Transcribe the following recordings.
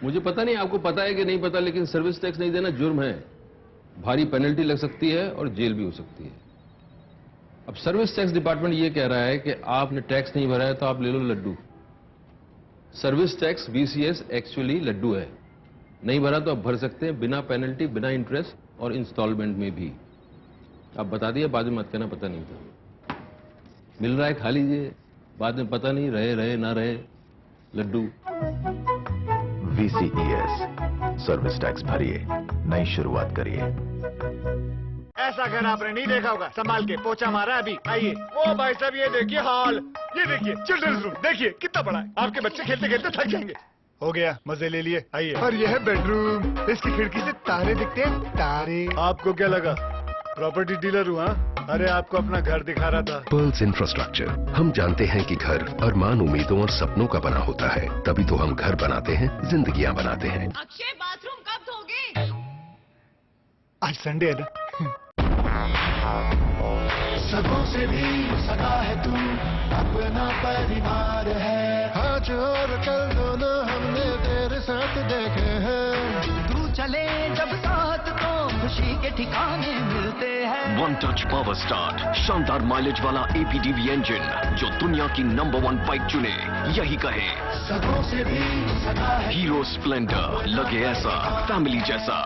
मुझे पता नहीं आपको पता है कि नहीं पता, लेकिन सर्विस टैक्स नहीं देना जुर्म है। भारी पेनल्टी लग सकती है और जेल भी हो सकती है। अब सर्विस टैक्स डिपार्टमेंट ये कह रहा है कि आपने टैक्स नहीं भरा है तो आप ले लो लड्डू। सर्विस टैक्स बीसीएस एक्चुअली लड्डू है। नहीं भरा तो आप भर सकते हैं बिना पेनल्टी, बिना इंटरेस्ट और इंस्टॉलमेंट में भी। आप बता दिए, बाद में मत कहना पता नहीं था। मिल रहा है, खा लीजिए, बाद में पता नहीं रहे रहे ना रहे लड्डू। VCES सर्विस टैक्स भरिए, नई शुरुआत करिए। ऐसा घर आपने नहीं देखा होगा। संभाल के पोछा मारा अभी। आइए। ओ भाई साहब, ये देखिए हॉल, ये देखिए चिल्ड्रंस रूम, देखिए कितना बड़ा है। आपके बच्चे खेलते खेलते थक जाएंगे। हो गया, मजे ले लिए। आइए। और यह है बेडरूम, इसकी खिड़की से तारे दिखते हैं, तारे। आपको क्या लगा प्रॉपर्टी डीलर हुआ? अरे आपको अपना घर दिखा रहा था। Pearls infrastructure. हम जानते हैं कि घर अरमान, उम्मीदों और सपनों का बना होता है, तभी तो हम घर बनाते हैं, जिंदगियां बनाते हैं। अक्षय, बाथरूम कब धोगे? आज संडे है ना। सगों से भी सगा है तू, अपना परिवार है। आज और कल दोनों हमने तेरे साथ देखे हैं। तू चले जब साथ तो खुशी के ठिकाने मिलते हैं। वन टच पावर स्टार्ट, शानदार माइलेज वाला APDV इंजन जो दुनिया की नंबर 1 बाइक चुने, यही कहे। सगों से भी सगा है। हीरो स्प्लेंडर, लगे ऐसा फैमिली जैसा।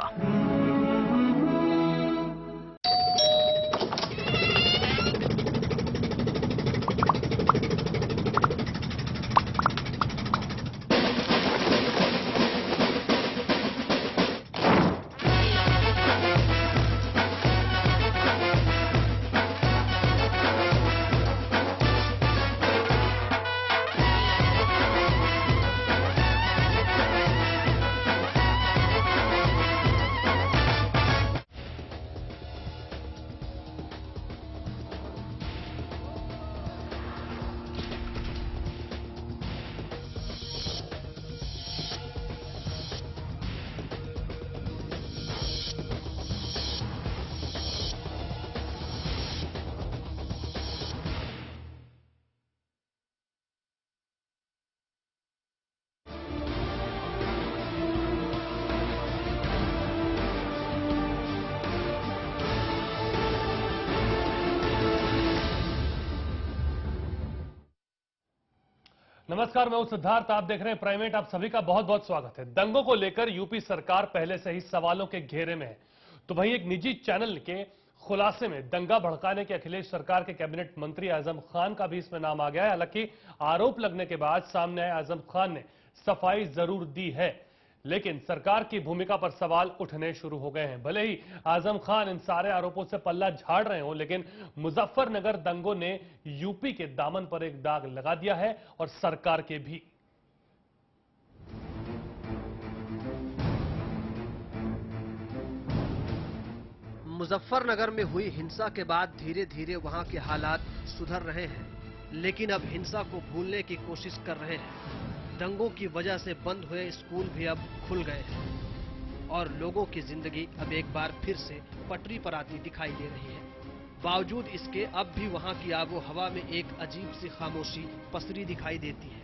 नमस्कार, मैं हूं सिद्धार्थ, आप देख रहे हैं प्राइमेट। आप सभी का बहुत बहुत स्वागत है। दंगों को लेकर यूपी सरकार पहले से ही सवालों के घेरे में है, तो वहीं एक निजी चैनल के खुलासे में दंगा भड़काने के अखिलेश सरकार के कैबिनेट मंत्री आजम खान का भी इसमें नाम आ गया है। हालांकि आरोप लगने के बाद सामने आए आजम खान ने सफाई जरूर दी है, लेकिन सरकार की भूमिका पर सवाल उठने शुरू हो गए हैं। भले ही आजम खान इन सारे आरोपों से पल्ला झाड़ रहे हों, लेकिन मुजफ्फरनगर दंगों ने यूपी के दामन पर एक दाग लगा दिया है और सरकार के भी। मुजफ्फरनगर में हुई हिंसा के बाद धीरे धीरे वहां के हालात सुधर रहे हैं, लेकिन अब हिंसा को भूलने की कोशिश कर रहे हैं। दंगों की वजह से बंद हुए स्कूल भी अब खुल गए हैं और लोगों की जिंदगी अब एक बार फिर से पटरी पर आती दिखाई दे रही है। बावजूद इसके अब भी वहां की आबो हवा में एक अजीब सी खामोशी पसरी दिखाई देती है।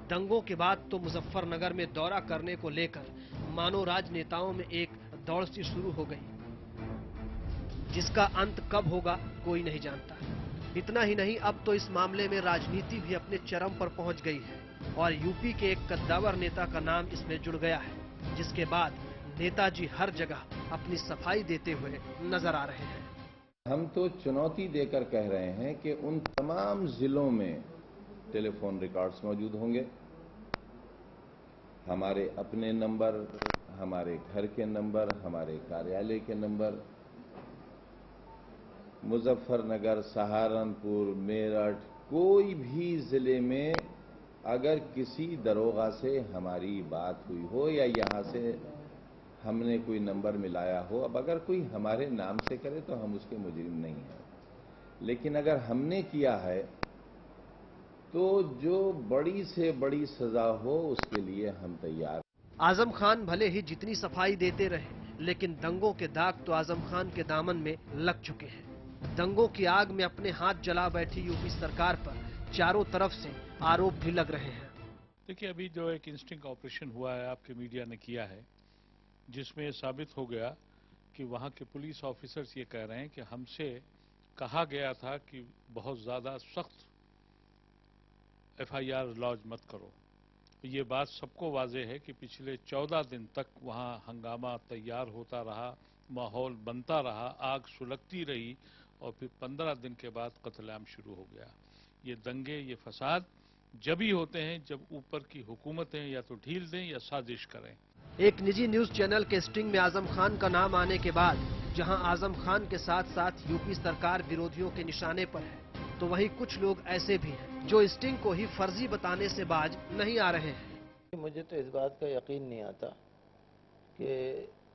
दंगों के बाद तो मुजफ्फरनगर में दौरा करने को लेकर मानो राजनेताओं में एक दौड़ सी शुरू हो गई, जिसका अंत कब होगा कोई नहीं जानता। इतना ही नहीं, अब तो इस मामले में राजनीति भी अपने चरम पर पहुंच गई है और यूपी के एक कद्दावर नेता का नाम इसमें जुड़ गया है, जिसके बाद नेताजी हर जगह अपनी सफाई देते हुए नजर आ रहे हैं। हम तो चुनौती देकर कह रहे हैं कि उन तमाम जिलों में टेलीफोन रिकॉर्ड्स मौजूद होंगे, हमारे अपने नंबर, हमारे घर के नंबर, हमारे कार्यालय के नंबर, मुजफ्फरनगर, सहारनपुर, मेरठ, कोई भी जिले में अगर किसी दरोगा से हमारी बात हुई हो या यहां से हमने कोई नंबर मिलाया हो, अब अगर कोई हमारे नाम से करे तो हम उसके मुजरिम नहीं हैं, लेकिन अगर हमने किया है तो जो बड़ी से बड़ी सजा हो उसके लिए हम तैयार। आजम खान भले ही जितनी सफाई देते रहे, लेकिन दंगों के दाग तो आजम खान के दामन में लग चुके हैं। दंगों की आग में अपने हाथ जला बैठी यूपी सरकार पर चारों तरफ से आरोप भी लग रहे हैं। देखिए, अभी जो एक इंस्टिंग ऑपरेशन हुआ है आपके मीडिया ने किया है, जिसमें साबित हो गया कि वहां के पुलिस ऑफिसर्स ये कह रहे हैं कि हमसे कहा गया था कि बहुत ज्यादा सख्त एफआईआर लॉन्च मत करो। ये बात सबको वाज़ेह है कि पिछले 14 दिन तक वहां हंगामा तैयार होता रहा, माहौल बनता रहा, आग सुलगती रही और फिर 15 दिन के बाद कत्लेआम शुरू हो गया। ये दंगे, ये फसाद जब ही होते हैं जब ऊपर की हुकूमतें या तो ढील दें या साजिश करें। एक निजी न्यूज चैनल के स्टिंग में आजम खान का नाम आने के बाद जहां आजम खान के साथ साथ यूपी सरकार विरोधियों के निशाने पर है, तो वहीं कुछ लोग ऐसे भी हैं जो स्टिंग को ही फर्जी बताने से बाज नहीं आ रहे हैं। मुझे तो इस बात का यकीन नहीं आता कि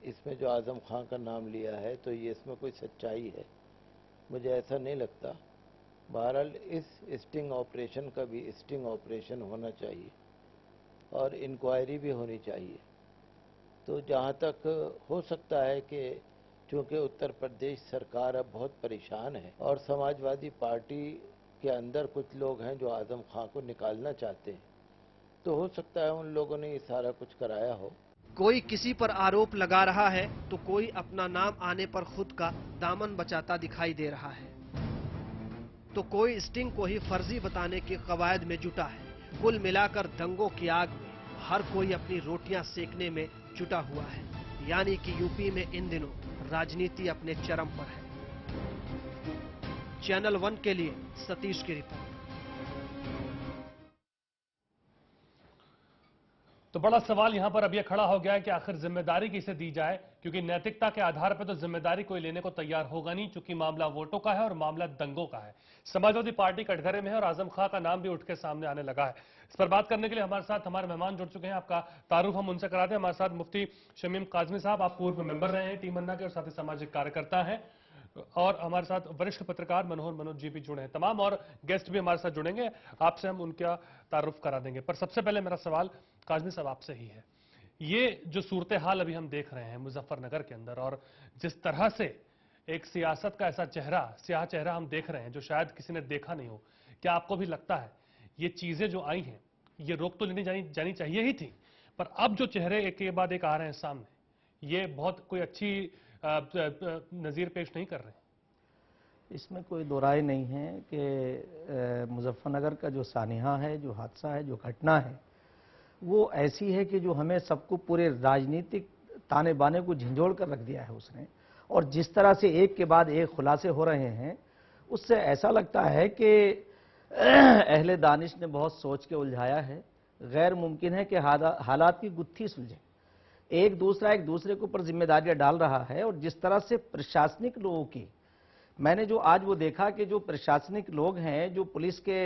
इसमें जो आजम खान का नाम लिया है तो ये इसमें कोई सच्चाई है, मुझे ऐसा नहीं लगता। बहरहाल इस स्टिंग ऑपरेशन का भी स्टिंग ऑपरेशन होना चाहिए और इंक्वायरी भी होनी चाहिए। तो जहाँ तक हो सकता है कि चूँकि उत्तर प्रदेश सरकार अब बहुत परेशान है और समाजवादी पार्टी के अंदर कुछ लोग हैं जो आजम खान को निकालना चाहते हैं, तो हो सकता है उन लोगों ने ये सारा कुछ कराया हो। कोई किसी पर आरोप लगा रहा है तो कोई अपना नाम आने पर खुद का दामन बचाता दिखाई दे रहा है, तो कोई स्टिंग को ही फर्जी बताने की कवायद में जुटा है। कुल मिलाकर दंगों की आग में हर कोई अपनी रोटियां सेकने में जुटा हुआ है। यानी कि यूपी में इन दिनों राजनीति अपने चरम पर है। चैनल 1 के लिए सतीश की रिपोर्ट। तो बड़ा सवाल यहां पर अब यह खड़ा हो गया है कि आखिर जिम्मेदारी किसे दी जाए, क्योंकि नैतिकता के आधार पर तो जिम्मेदारी कोई लेने को तैयार होगा नहीं, क्योंकि मामला वोटों का है और मामला दंगों का है। समाजवादी पार्टी कटघरे में है और आजम खां का नाम भी उठ के सामने आने लगा है। इस पर बात करने के लिए हमारे साथ हमारे मेहमान जुड़ चुके हैं। आपका तारुफ हम उनसे कराते हैं। हमारे साथ मुफ्ती शमीम काजमी साहब, आप पूर्व मेंबर रहे हैं टीम अन्ना के और साथ ही सामाजिक कार्यकर्ता हैं, और हमारे साथ वरिष्ठ पत्रकार मनोज जी भी जुड़े हैं। तमाम और गेस्ट भी हमारे साथ जुड़ेंगे, आपसे हम उनका तारुफ करा देंगे। पर सबसे पहले मेरा सवाल काजमी साहब आपसे ही है। ये जो सूरत हाल अभी हम देख रहे हैं मुजफ्फरनगर के अंदर, और जिस तरह से एक सियासत का ऐसा चेहरा, स्याह चेहरा हम देख रहे हैं जो शायद किसी ने देखा नहीं हो, क्या आपको भी लगता है ये चीजें जो आई हैं ये रोक तो लेनी जानी चाहिए ही थी, पर अब जो चेहरे एक के बाद एक आ रहे हैं सामने, ये बहुत कोई अच्छी नजीर पेश नहीं कर रहे? इसमें कोई दो राय नहीं है कि मुजफ्फरनगर का जो सानिहा है, जो हादसा है, जो घटना है, वो ऐसी है कि जो हमें सबको पूरे राजनीतिक ताने बाने को झंझोड़ कर रख दिया है उसने। और जिस तरह से एक के बाद एक खुलासे हो रहे हैं, उससे ऐसा लगता है कि अहले दानिश ने बहुत सोच के उलझाया है। गैर मुमकिन है कि हालात की गुत्थी सुलझे। एक दूसरे के ऊपर जिम्मेदारियां डाल रहा है। और जिस तरह से प्रशासनिक लोगों की, मैंने जो आज वो देखा कि जो प्रशासनिक लोग हैं, जो पुलिस के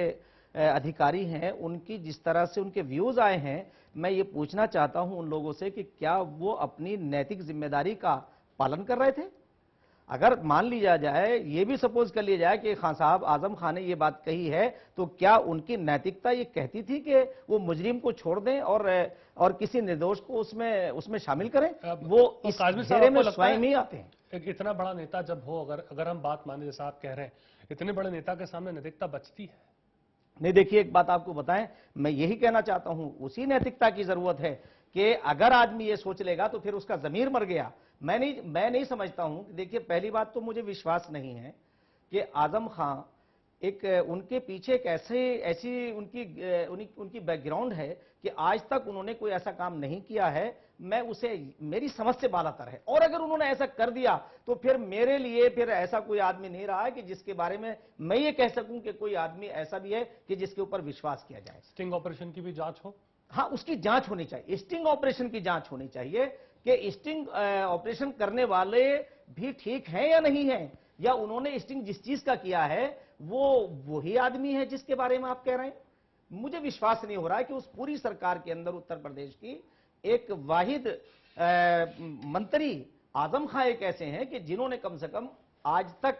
अधिकारी हैं, उनकी जिस तरह से उनके व्यूज आए हैं, मैं ये पूछना चाहता हूं उन लोगों से कि क्या वो अपनी नैतिक जिम्मेदारी का पालन कर रहे थे? अगर मान लिया जाए, ये भी सपोज कर लिया जाए कि खान साहब आजम खान ने ये बात कही है, तो क्या उनकी नैतिकता ये कहती थी कि वो मुजरिम को छोड़ दें और किसी निर्दोष को उसमें शामिल करें? वो इस घेरे में स्वयं ही आते हैं। एक इतना बड़ा नेता जब हो, अगर हम बात माने जैसा आप कह रहे हैं, इतने बड़े नेता के सामने नैतिकता बचती है? नहीं, देखिए एक बात आपको बताएं, मैं यही कहना चाहता हूं, उसी नैतिकता की जरूरत है कि अगर आदमी ये सोच लेगा तो फिर उसका जमीर मर गया। मैं नहीं समझता हूं। देखिए, पहली बात तो मुझे विश्वास नहीं है कि आजम खां एक उनके पीछे एक ऐसी उनकी बैकग्राउंड है कि आज तक उन्होंने कोई ऐसा काम नहीं किया है। मैं उसे मेरी समझ से बालातर है। और अगर उन्होंने ऐसा कर दिया तो फिर मेरे लिए फिर ऐसा कोई आदमी नहीं रहा है कि जिसके बारे में मैं ये कह सकूं कि कोई आदमी ऐसा भी है कि जिसके ऊपर विश्वास किया जाए। स्टिंग ऑपरेशन की भी जांच हो? हाँ, उसकी जांच होनी चाहिए। स्टिंग ऑपरेशन की जांच होनी चाहिए कि स्टिंग ऑपरेशन करने वाले भी ठीक हैं या नहीं हैं, या उन्होंने स्टिंग जिस चीज का किया है वो वही आदमी है जिसके बारे में आप कह रहे हैं। मुझे विश्वास नहीं हो रहा है कि उस पूरी सरकार के अंदर उत्तर प्रदेश की एक वाहिद मंत्री आजम खां एक ऐसे हैं कि जिन्होंने कम से कम आज तक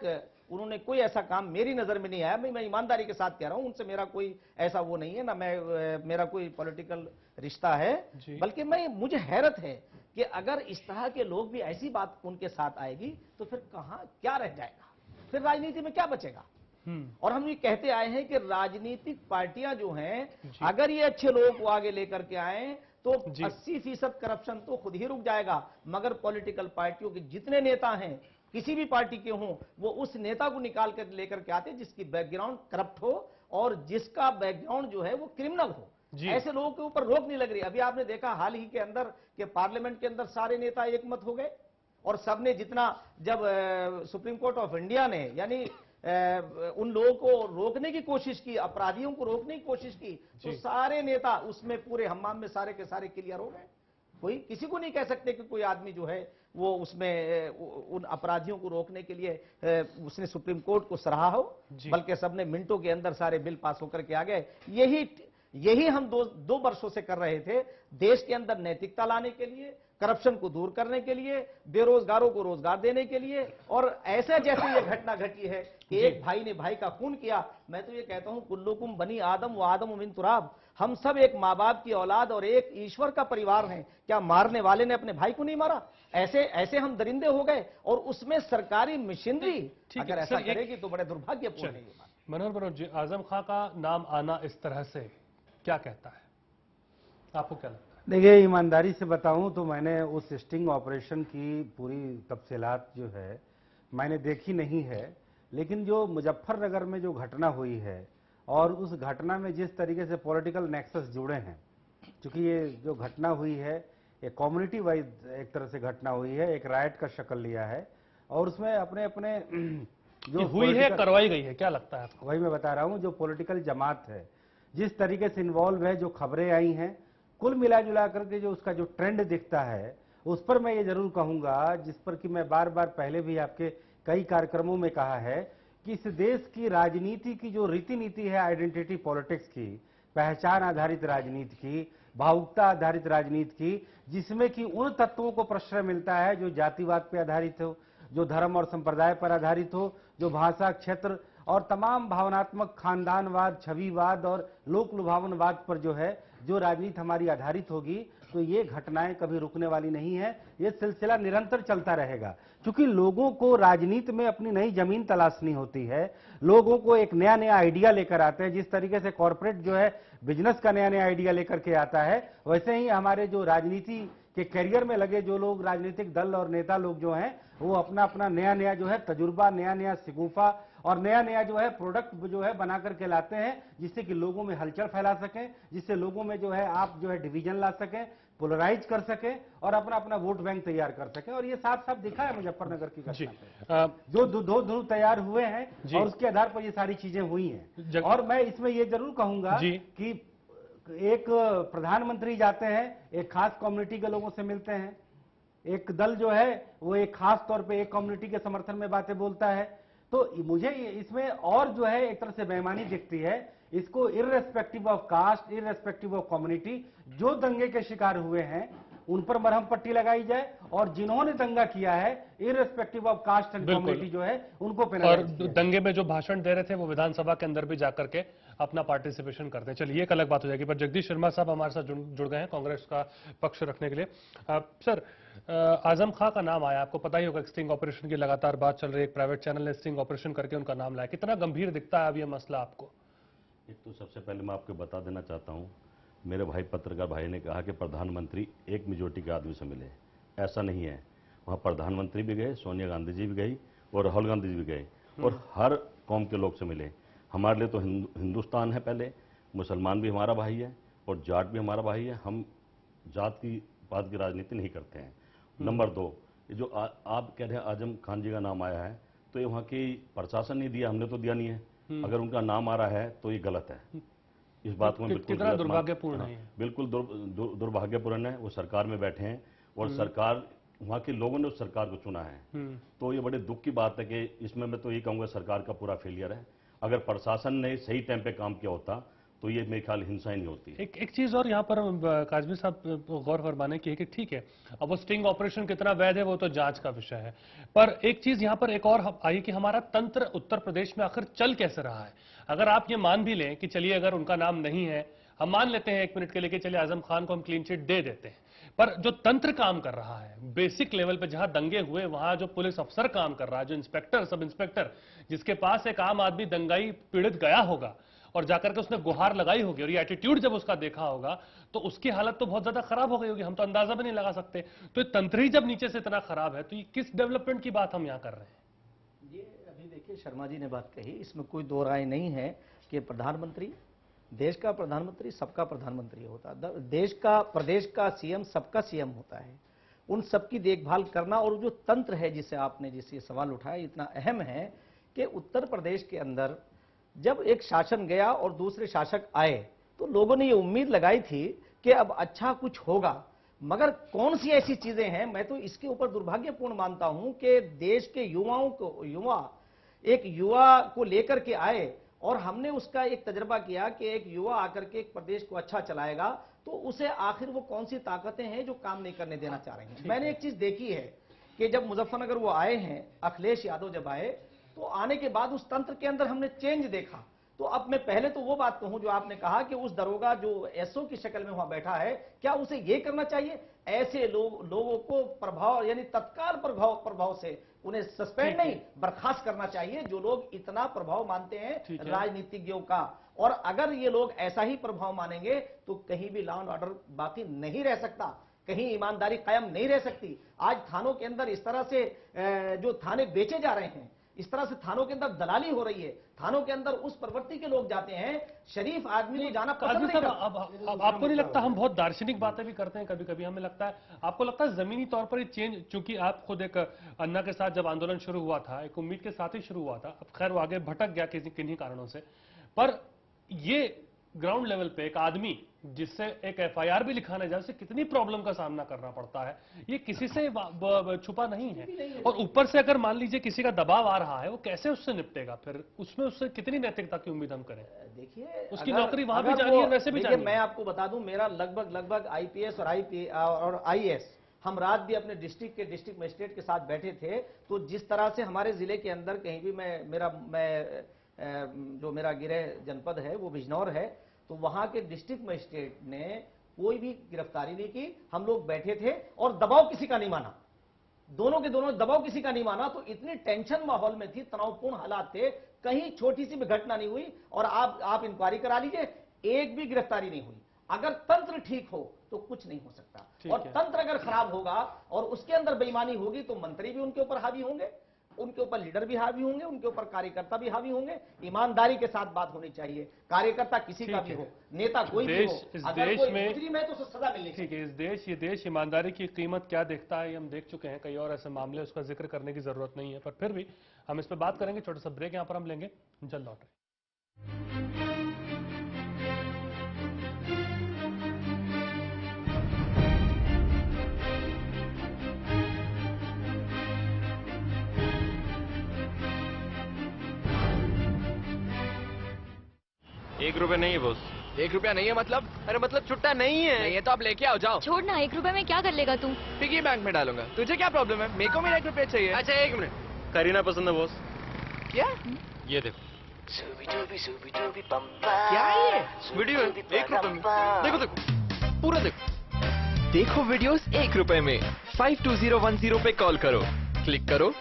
उन्होंने कोई ऐसा काम मेरी नजर में नहीं आया। मैं ईमानदारी के साथ कह रहा हूं, उनसे मेरा कोई ऐसा वो नहीं है, ना मेरा कोई पॉलिटिकल रिश्ता है, बल्कि मुझे हैरत है कि अगर इस तरह के लोग भी ऐसी बात उनके साथ आएगी तो फिर कहां क्या रह जाएगा, फिर राजनीति में क्या बचेगा? और हम ये कहते आए हैं कि राजनीतिक पार्टियां जो हैं, अगर ये अच्छे लोगों को आगे लेकर के आए तो 80% करप्शन तो खुद ही रुक जाएगा। मगर पॉलिटिकल पार्टियों के जितने नेता हैं, किसी भी पार्टी के हों, वो उस नेता को निकाल कर लेकर के आते जिसकी बैकग्राउंड करप्ट हो और जिसका बैकग्राउंड जो है वो क्रिमिनल हो। ऐसे लोगों के ऊपर रोक नहीं लग रही। अभी आपने देखा हाल ही के अंदर कि पार्लियामेंट के अंदर सारे नेता एकमत हो गए और सबने जितना, जब सुप्रीम कोर्ट ऑफ इंडिया ने यानी उन लोगों को रोकने की कोशिश की, अपराधियों को रोकने की कोशिश की, तो सारे नेता उसमें पूरे हम्माम में सारे के सारे क्लियर हो गए। कोई किसी को नहीं कह सकते कि कोई आदमी जो है वो उसमें उन अपराधियों को रोकने के लिए उसने सुप्रीम कोर्ट को सराहा हो, बल्कि सबने मिनटों के अंदर सारे बिल पास होकर के आ गए। यही हम दो वर्षों से कर रहे थे, देश के अंदर नैतिकता लाने के लिए, करप्शन को दूर करने के लिए, बेरोजगारों को रोजगार देने के लिए। और ऐसे जैसे ये घटना घटी है कि एक भाई ने भाई का खून किया, मैं तो ये कहता हूं कुल्लुकुम बनी आदम व आदम मिन तुराब, हम सब एक माँ बाप की औलाद और एक ईश्वर का परिवार हैं। क्या मारने वाले ने अपने भाई को नहीं मारा? ऐसे हम दरिंदे हो गए। और उसमें सरकारी मशीनरी अगर ऐसा करेगी तो बड़े दुर्भाग्यपूर्ण है ये बात। मनोहर जी, आजम खां का नाम आना इस तरह से क्या कहता है, आपको क्या लगता है? देखिए, ईमानदारी से बताऊं तो मैंने उस स्टिंग ऑपरेशन की पूरी तफसीलात जो है मैंने देखी नहीं है, लेकिन जो मुजफ्फरनगर में जो घटना हुई है और उस घटना में जिस तरीके से पॉलिटिकल नेक्सस जुड़े हैं, क्योंकि ये जो घटना हुई है एक कम्युनिटी वाइज एक तरह से घटना हुई है, एक राइट का शक्ल लिया है और उसमें अपने अपने जो हुई है करवाई गई है, क्या लगता है आपको? वही मैं बता रहा हूं, जो पॉलिटिकल जमात है जिस तरीके से इन्वॉल्व है, जो खबरें आई हैं, कुल मिला जुला करके जो उसका जो ट्रेंड दिखता है, उस पर मैं ये जरूर कहूंगा, जिस पर कि मैं बार बार पहले भी आपके कई कार्यक्रमों में कहा है कि इस देश की राजनीति की जो रीति नीति है, आइडेंटिटी पॉलिटिक्स की, पहचान आधारित राजनीति की, भावुकता आधारित राजनीति की, जिसमें कि उन तत्वों को प्रश्रय मिलता है जो जातिवाद पर आधारित हो, जो धर्म और संप्रदाय पर आधारित हो, जो भाषा, क्षेत्र और तमाम भावनात्मक खानदानवाद, छविवाद और लोक लुभावनवाद पर जो राजनीति हमारी आधारित होगी, तो ये घटनाएं कभी रुकने वाली नहीं है। ये सिलसिला निरंतर चलता रहेगा, क्योंकि लोगों को राजनीति में अपनी नई जमीन तलाशनी होती है। लोगों को एक नया नया आइडिया लेकर आते हैं। जिस तरीके से कॉर्पोरेट जो है बिजनेस का नया नया आइडिया लेकर के आता है, वैसे ही हमारे जो राजनीति के करियर में लगे जो लोग, राजनीतिक दल और नेता लोग जो हैं, वो अपना अपना नया नया जो है तजुर्बा, नया नया शिगुफा और नया नया जो है प्रोडक्ट जो है बना करके लाते हैं, जिससे कि लोगों में हलचल फैला सकें, जिससे लोगों में जो है आप जो है डिवीजन ला सकें, पोलराइज कर सके और अपना अपना वोट बैंक तैयार कर सके। और ये साफ साफ दिखा है मुजफ्फरनगर की घटना पे, जो दो ध्रुव तैयार हुए हैं और उसके आधार पर ये सारी चीजें हुई हैं। और मैं इसमें ये जरूर कहूंगा कि एक प्रधानमंत्री जाते हैं, एक खास कम्युनिटी के लोगों से मिलते हैं, एक दल जो है वो एक खास तौर पे एक कम्युनिटी के समर्थन में बातें बोलता है, तो मुझे इसमें और जो है एक तरह से बेईमानी दिखती है। इसको irrespective of caste, irrespective of community, जो दंगे के शिकार हुए हैं उन पर मरहम पट्टी लगाई जाए और जिन्होंने दंगा किया है irrespective of caste and community जो है उनको पेनलाइज किया। और दंगे में जो भाषण दे रहे थे वो विधानसभा के अंदर भी जाकर के अपना पार्टिसिपेशन करते हैं। चलिए एक अलग बात हो जाएगी, पर जगदीश शर्मा साहब हमारे साथ जुड़ गए हैं कांग्रेस का पक्ष रखने के लिए। सर, आजम खां का नाम आया, आपको पता ही होगा स्टिंग ऑपरेशन की लगातार बात चल रही है, एक प्राइवेट चैनल ने स्टिंग ऑपरेशन करके उनका नाम लाया, कितना गंभीर दिखता है अब ये मसला आपको? एक तो सबसे पहले मैं आपको बता देना चाहता हूं, मेरे भाई पत्रकार भाई ने कहा कि प्रधानमंत्री एक मेजोरिटी के आदमी से मिले, ऐसा नहीं है। वहां प्रधानमंत्री भी गए, सोनिया गांधी जी भी गई और राहुल गांधी जी भी गए और हर कौम के लोग से मिले। हमारे लिए तो हिंदुस्तान है पहले, मुसलमान भी हमारा भाई है और जाट भी हमारा भाई है। हम जात की बात की राजनीति नहीं करते हैं। नंबर 2, जो आप कह रहे हैं आजम खान जी का नाम आया है, तो ये वहाँ की प्रशासन नहीं दिया, हमने तो दिया नहीं है। अगर उनका नाम आ रहा है तो ये गलत है। इस बात को कितना दुर्भाग्यपूर्ण है? बिल्कुल दुर्भाग्यपूर्ण है। वो सरकार में बैठे हैं और सरकार, वहाँ के लोगों ने उस सरकार को चुना है, तो ये बड़े दुख की बात है कि इसमें मैं तो ये कहूँगा सरकार का पूरा फेलियर है। अगर प्रशासन ने सही टाइम पे काम किया होता तो ये मेरे ख्याल हिंसा ही नहीं होती। एक चीज और यहाँ पर काजमी साहब गौर फरमाने की है कि ठीक है, अब वो स्टिंग ऑपरेशन कितना वैध है वो तो जांच का विषय है, पर एक चीज यहाँ पर एक और आई कि हमारा तंत्र उत्तर प्रदेश में आखिर चल कैसे रहा है। अगर आप ये मान भी लें कि चलिए अगर उनका नाम नहीं है, हम मान लेते हैं 1 मिनट के लिए कि चलिए आजम खान को हम क्लीन चिट दे देते हैं, पर जो तंत्र काम कर रहा है बेसिक लेवल पे, जहां दंगे हुए वहां जो पुलिस अफसर काम कर रहा है, जो इंस्पेक्टर, सब इंस्पेक्टर, जिसके पास एक आम आदमी दंगाई पीड़ित गया होगा और जाकर के उसने गुहार लगाई होगी और ये एटीट्यूड जब उसका देखा होगा तो उसकी हालत तो बहुत ज्यादा खराब हो गई होगी, हम तो अंदाजा भी नहीं लगा सकते। तो ये तंत्र ही जब नीचे से इतना खराब है तो ये किस डेवलपमेंट की बात हम यहां कर रहे हैं? ये अभी देखिए शर्मा जी ने बात कही, इसमें कोई दो राय नहीं है कि प्रधानमंत्री, देश का प्रधानमंत्री सबका प्रधानमंत्री होता है, देश का, प्रदेश का सीएम सबका सीएम होता है। उन सबकी देखभाल करना और जो तंत्र है जिसे आपने जिससे सवाल उठाया इतना अहम है कि उत्तर प्रदेश के अंदर जब एक शासन गया और दूसरे शासक आए तो लोगों ने ये उम्मीद लगाई थी कि अब अच्छा कुछ होगा, मगर कौन सी ऐसी चीजें हैं, मैं तो इसके ऊपर दुर्भाग्यपूर्ण मानता हूं कि देश के युवाओं को, एक युवा को लेकर के आए और हमने उसका एक तजर्बा किया कि एक युवा आकर के एक प्रदेश को अच्छा चलाएगा तो उसे आखिर वो कौन सी ताकतें हैं जो काम नहीं करने देना चाह रही हैं। मैंने एक चीज देखी है कि जब मुजफ्फरनगर वो आए हैं, अखिलेश यादव जब आए तो आने के बाद उस तंत्र के अंदर हमने चेंज देखा। तो अब मैं पहले तो वो बात कहूं जो आपने कहा कि उस दरोगा जो एसओ की शक्ल में वहां बैठा है, क्या उसे ये करना चाहिए? ऐसे लोगों को प्रभाव यानी तत्काल प्रभाव से उन्हें सस्पेंड नहीं बर्खास्त करना चाहिए, जो लोग इतना प्रभाव मानते हैं राजनीतिज्ञों का। और अगर ये लोग ऐसा ही प्रभाव मानेंगे तो कहीं भी लॉ एंड ऑर्डर बाकी नहीं रह सकता, कहीं ईमानदारी कायम नहीं रह सकती। आज थानों के अंदर इस तरह से जो थाने बेचे जा रहे हैं, इस तरह से थानों के अंदर दलाली हो रही है, थानों के अंदर उस प्रवृत्ति के लोग जाते हैं, शरीफ आदमी को जाना पसंद नहीं करता। अब आपको नहीं लगता हम बहुत दार्शनिक बातें भी करते हैं कभी कभी, हमें लगता है, आपको लगता है जमीनी तौर पर ये चेंज, चूंकि आप खुद एक अन्ना के साथ जब आंदोलन शुरू हुआ था एक उम्मीद के साथ ही शुरू हुआ था, अब खैर वो आगे भटक गया किन्हीं कारणों से, पर ये ग्राउंड लेवल पे एक आदमी जिससे एक एफआईआर भी लिखाने जाए उसे कितनी प्रॉब्लम का सामना करना पड़ता है, ये किसी से छुपा नहीं है। और ऊपर से अगर मान लीजिए किसी का दबाव आ रहा है, वो कैसे उससे निपटेगा फिर, उसमें उससे कितनी नैतिकता की उम्मीद हम करें? देखिए उसकी नौकरी वहां भी जानी है, वैसे भी जानी है। मैं आपको बता दूं, मेरा लगभग आईपीएस और आईएएस हम रात भी अपने डिस्ट्रिक्ट के डिस्ट्रिक्ट मजिस्ट्रेट के साथ बैठे थे, तो जिस तरह से हमारे जिले के अंदर कहीं भी जो मेरा गृह जनपद है वो बिजनौर है, तो वहां के डिस्ट्रिक्ट मजिस्ट्रेट ने कोई भी गिरफ्तारी नहीं की, हम लोग बैठे थे और दबाव किसी का नहीं माना, दोनों के दोनों दबाव किसी का नहीं माना। तो इतनी टेंशन माहौल में थी, तनावपूर्ण हालात थे, कहीं छोटी सी भी घटना नहीं हुई। और आप इंक्वायरी करा लीजिए, एक भी गिरफ्तारी नहीं हुई। अगर तंत्र ठीक हो तो कुछ नहीं हो सकता, और तंत्र अगर खराब होगा और उसके अंदर बेईमानी होगी तो मंत्री भी उनके ऊपर हावी होंगे, उनके ऊपर लीडर भी हावी होंगे, उनके ऊपर कार्यकर्ता भी हावी होंगे। ईमानदारी के साथ बात होनी चाहिए, कार्यकर्ता किसी का भी हो, नेता कोई भी हो, अगर कोई मुजरिम है तो उसे सजा मिलनी चाहिए। ठीक है, ये देश ईमानदारी की कीमत क्या देखता है ये हम देख चुके हैं, कई और ऐसे मामले, उसका जिक्र करने की जरूरत नहीं है, पर फिर भी हम इस पर बात करेंगे। छोटा सा ब्रेक यहां पर हम लेंगे, जल्द लौट रहे। ₹1 नहीं है बॉस। ₹1 नहीं है मतलब? अरे मतलब छुट्टा नहीं है। नहीं है तो आप लेके आओ, जाओ। छोड़ ना, ₹1 में क्या कर लेगा तू? पिगी बैंक में डालूंगा। तुझे क्या प्रॉब्लम है? मेरे को मेरा ₹1 चाहिए। अच्छा 1 मिनट। करीना पसंद है बॉस। क्या? ये देखो। क्या है ये? वीडियो है ₹1 में। देखो देखो पूरा देखो। देखो वीडियोस ₹1 में। 52010 पे कॉल करो, क्लिक करो,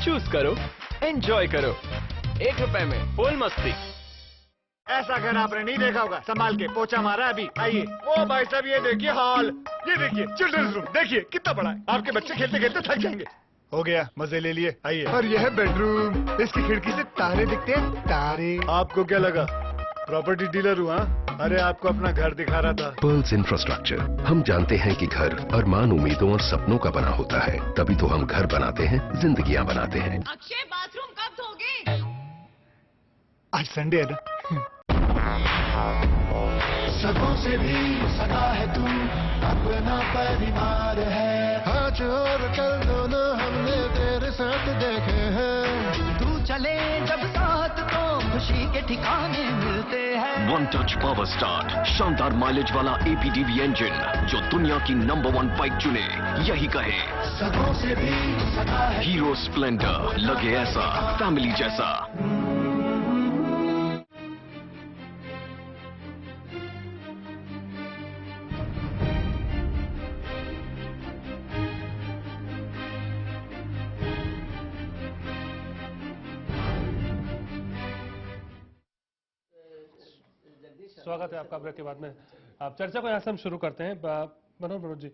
चूज करो, एंजॉय करो। ₹1 में फुल मस्ती। ऐसा घर आपने नहीं देखा होगा, संभाल के पोछा मारा अभी। आइए। ओ भाई साहब ये देखिए हॉल, ये देखिए चिल्ड्रंस रूम, देखिए कितना बड़ा है, आपके बच्चे खेलते खेलते थक जाएंगे। हो गया, मजे ले लिए, आइए। और यह है बेडरूम, इसकी खिड़की से तारे दिखते हैं, तारे। आपको क्या लगा प्रॉपर्टी डीलर हुआ? अरे आपको अपना घर दिखा रहा था। पर्ल्स इंफ्रास्ट्रक्चर, हम जानते हैं कि घर अरमान, उम्मीदों और सपनों का बना होता है, तभी तो हम घर बनाते हैं, जिंदगियां बनाते हैं। अक्षय बाथरूम कब धोगे? आज संडे है ना। सबों से भी सगा है तू, अपना परिवार है। आज और कल दोनों हमने तेरे साथ देखे हैं। तू चले जब साथ तो खुशी के ठिकाने मिलते हैं। वन टच पावर स्टार्ट, शानदार माइलेज वाला एपीडीवी इंजन, जो दुनिया की नंबर 1 बाइक चुने, यही कहे सबों से भी सगा है। हीरो स्प्लेंडर, लगे ऐसा फैमिली जैसा। स्वागत है आपका ब्रेक के बाद में। आप चर्चा को यहाँ से हम शुरू करते हैं। मनोज जी,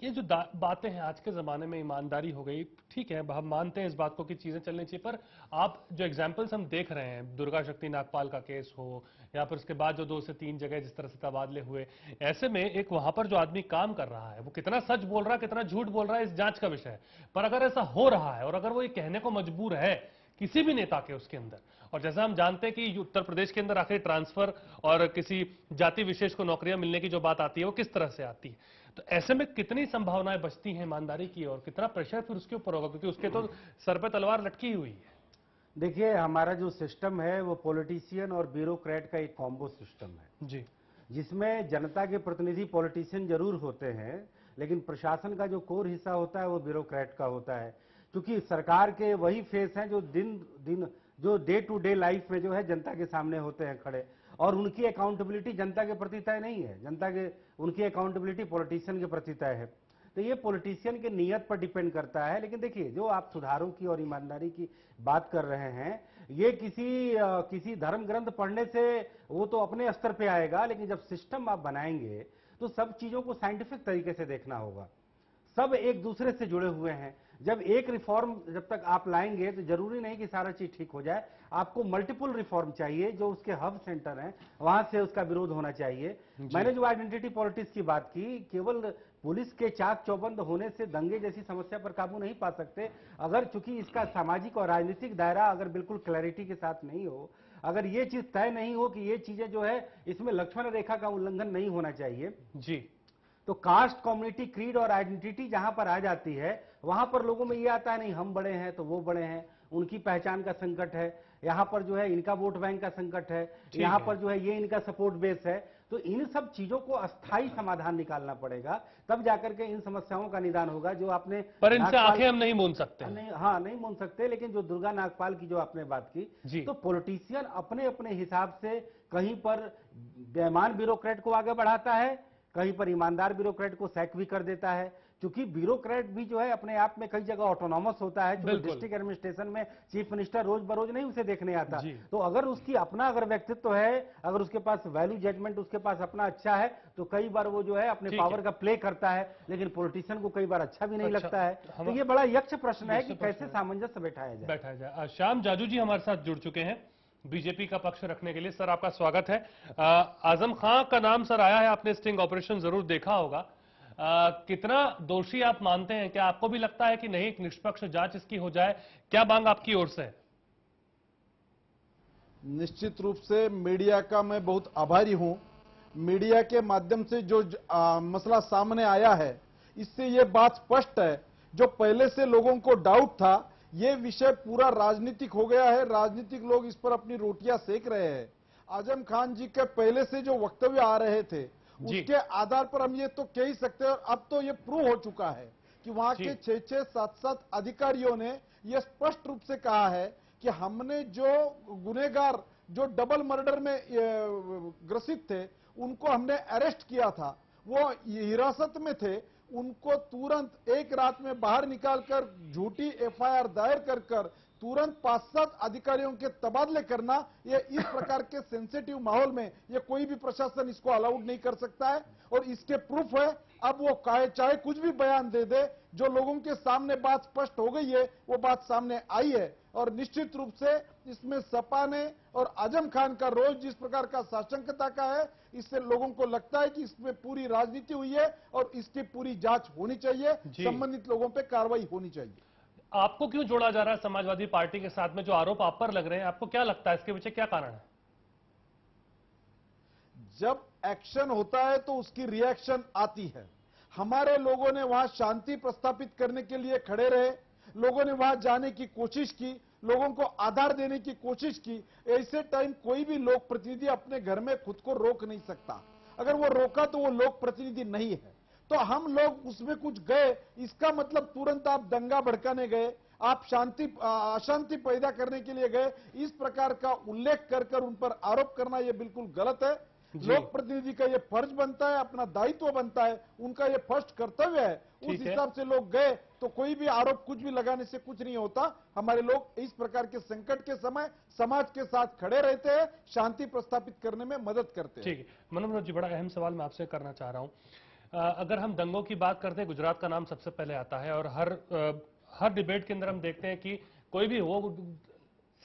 ये जो बातें हैं आज के ज़माने में, ईमानदारी हो गई, ठीक है, हम मानते हैं इस बात को कि चीज़ें चलनी चाहिए, पर आप जो एग्जाम्पल्स हम देख रहे हैं, दुर्गा शक्ति नागपाल का केस हो या फिर उसके बाद जो 2 से 3 जगह जिस तरह से तबादले हुए, ऐसे में एक वहां पर जो आदमी काम कर रहा है वो कितना सच बोल रहा है, कितना झूठ बोल रहा है, इस जांच का विषय है। पर अगर ऐसा हो रहा है और अगर वो ये कहने को मजबूर है किसी भी नेता के उसके अंदर, और जैसा हम जानते हैं कि उत्तर प्रदेश के अंदर आखिर ट्रांसफर और किसी जाति विशेष को नौकरियां मिलने की जो बात आती है वो किस तरह से आती है, तो ऐसे में कितनी संभावनाएं बचती हैं ईमानदारी की और कितना प्रेशर फिर उसके ऊपर होगा, क्योंकि उसके तो सर पे तलवार लटकी हुई है। देखिए, हमारा जो सिस्टम है वो पॉलिटिशियन और ब्यूरोक्रेट का एक कॉम्बो सिस्टम है जी, जिसमें जनता के प्रतिनिधि पॉलिटिशियन जरूर होते हैं, लेकिन प्रशासन का जो कोर हिस्सा होता है वो ब्यूरोक्रेट का होता है, क्योंकि सरकार के वही फेस हैं जो डे टू डे लाइफ में जो है जनता के सामने होते हैं खड़े, और उनकी अकाउंटेबिलिटी जनता के प्रति तय नहीं है, उनकी अकाउंटेबिलिटी पॉलिटिशियन के प्रति तय है। तो ये पॉलिटिशियन के नियत पर डिपेंड करता है। लेकिन देखिए, जो आप सुधारों की और ईमानदारी की बात कर रहे हैं, ये किसी धर्म ग्रंथ पढ़ने से वो तो अपने स्तर पे आएगा, लेकिन जब सिस्टम आप बनाएंगे तो सब चीजों को साइंटिफिक तरीके से देखना होगा। सब एक दूसरे से जुड़े हुए हैं। जब एक रिफॉर्म जब तक आप लाएंगे तो जरूरी नहीं कि सारा चीज ठीक हो जाए, आपको मल्टीपल रिफॉर्म चाहिए, जो उसके हब सेंटर हैं वहां से उसका विरोध होना चाहिए। मैंने जो आइडेंटिटी पॉलिटिक्स की बात की, केवल पुलिस के चाक चौबंद होने से दंगे जैसी समस्या पर काबू नहीं पा सकते। अगर चूंकि इसका सामाजिक और राजनीतिक दायरा अगर बिल्कुल क्लैरिटी के साथ नहीं हो, अगर ये चीज तय नहीं हो कि ये चीजें जो है इसमें लक्ष्मण रेखा का उल्लंघन नहीं होना चाहिए जी, तो कास्ट, कम्युनिटी, क्रीड और आइडेंटिटी जहां पर आ जाती है, वहां पर लोगों में ये आता है नहीं हम बड़े हैं तो वो बड़े हैं, उनकी पहचान का संकट है, यहाँ पर जो है इनका वोट बैंक का संकट है, यहाँ पर जो है ये इनका सपोर्ट बेस है। तो इन सब चीजों को अस्थायी समाधान निकालना पड़ेगा, तब जाकर के इन समस्याओं का निदान होगा। जो आपने पर इनसे आंखें हम नहीं मूंद सकते। नहीं मूंद सकते, लेकिन जो दुर्गा नागपाल की जो आपने बात की, तो पॉलिटिशियन अपने अपने हिसाब से कहीं पर बेईमान ब्यूरोक्रेट को आगे बढ़ाता है, कहीं पर ईमानदार ब्यूरोक्रेट को सैक भी कर देता है। क्योंकि ब्यूरोक्रेट भी जो है अपने आप में कई जगह ऑटोनॉमस होता है, जो डिस्ट्रिक्ट एडमिनिस्ट्रेशन में चीफ मिनिस्टर रोज बरोज नहीं उसे देखने आता। तो अगर उसकी अपना अगर व्यक्तित्व है, अगर उसके पास वैल्यू जजमेंट उसके पास अपना अच्छा है, तो कई बार वो जो है अपने पावर का प्ले करता है, लेकिन पॉलिटिशियन को कई बार अच्छा भी नहीं लगता है। तो ये बड़ा यक्ष प्रश्न है कि कैसे सामंजस्य बैठाया जाए। श्याम जाजू जी हमारे साथ जुड़ चुके हैं बीजेपी का पक्ष रखने के लिए। सर, आपका स्वागत है। आजम खां का नाम सर आया है, आपने स्टिंग ऑपरेशन जरूर देखा होगा। कितना दोषी आप मानते हैं? क्या आपको भी लगता है कि नहीं, एक निष्पक्ष जांच इसकी हो जाए? क्या मांग आपकी ओर से? निश्चित रूप से मीडिया का मैं बहुत आभारी हूं। मीडिया के माध्यम से जो मसला सामने आया है, इससे ये बात स्पष्ट है, जो पहले से लोगों को डाउट था, ये विषय पूरा राजनीतिक हो गया है। राजनीतिक लोग इस पर अपनी रोटियां सेक रहे हैं। आजम खान जी के पहले से जो वक्तव्य आ रहे थे, उसके आधार पर हम ये तो कह ही सकते हैं, और अब तो ये प्रूव हो चुका है कि वहां के 6-6, 7-7 अधिकारियों ने ये स्पष्ट रूप से कहा है कि हमने जो गुनहगार जो डबल मर्डर में ग्रसित थे, उनको हमने अरेस्ट किया था, वो हिरासत में थे, उनको तुरंत एक रात में बाहर निकालकर झूठी एफआईआर दायर कर तुरंत 5-7 अधिकारियों के तबादले करना, ये इस प्रकार के सेंसिटिव माहौल में ये कोई भी प्रशासन इसको अलाउड नहीं कर सकता है। और इसके प्रूफ है, अब वो चाहे कुछ भी बयान दे दे, जो लोगों के सामने बात स्पष्ट हो गई है, वो बात सामने आई है। और निश्चित रूप से इसमें सपा ने और आजम खान का रोल जिस प्रकार का साशंकता का है, इससे लोगों को लगता है कि इसमें पूरी राजनीति हुई है और इसकी पूरी जांच होनी चाहिए, संबंधित लोगों पे कार्रवाई होनी चाहिए। आपको क्यों जोड़ा जा रहा है समाजवादी पार्टी के साथ में? जो आरोप आप पर लग रहे हैं, आपको क्या लगता है इसके पीछे क्या कारण है? जब एक्शन होता है तो उसकी रिएक्शन आती है। हमारे लोगों ने वहां शांति प्रस्थापित करने के लिए खड़े रहे, लोगों ने वहां जाने की कोशिश की, लोगों को आधार देने की कोशिश की। ऐसे टाइम कोई भी लोक प्रतिनिधि अपने घर में खुद को रोक नहीं सकता। अगर वो रोका तो वो लोक प्रतिनिधि नहीं है। तो हम लोग उसमें कुछ गए, इसका मतलब तुरंत आप दंगा भड़काने गए, आप अशांति पैदा करने के लिए गए, इस प्रकार का उल्लेख कर उन पर आरोप करना यह बिल्कुल गलत है। लोक प्रतिनिधि का ये फर्ज बनता है, अपना दायित्व बनता है, उनका ये फर्स्ट कर्तव्य है। उस हिसाब से लोग गए तो कोई भी आरोप कुछ भी लगाने से कुछ नहीं होता। हमारे लोग इस प्रकार के संकट के समय समाज के साथ खड़े रहते हैं, शांति प्रस्थापित करने में मदद करते हैं। ठीक है मनोज जी, बड़ा अहम सवाल मैं आपसे करना चाह रहा हूं। अगर हम दंगों की बात करते हैं, गुजरात का नाम सबसे पहले आता है और हर डिबेट के अंदर हम देखते हैं कि कोई भी हो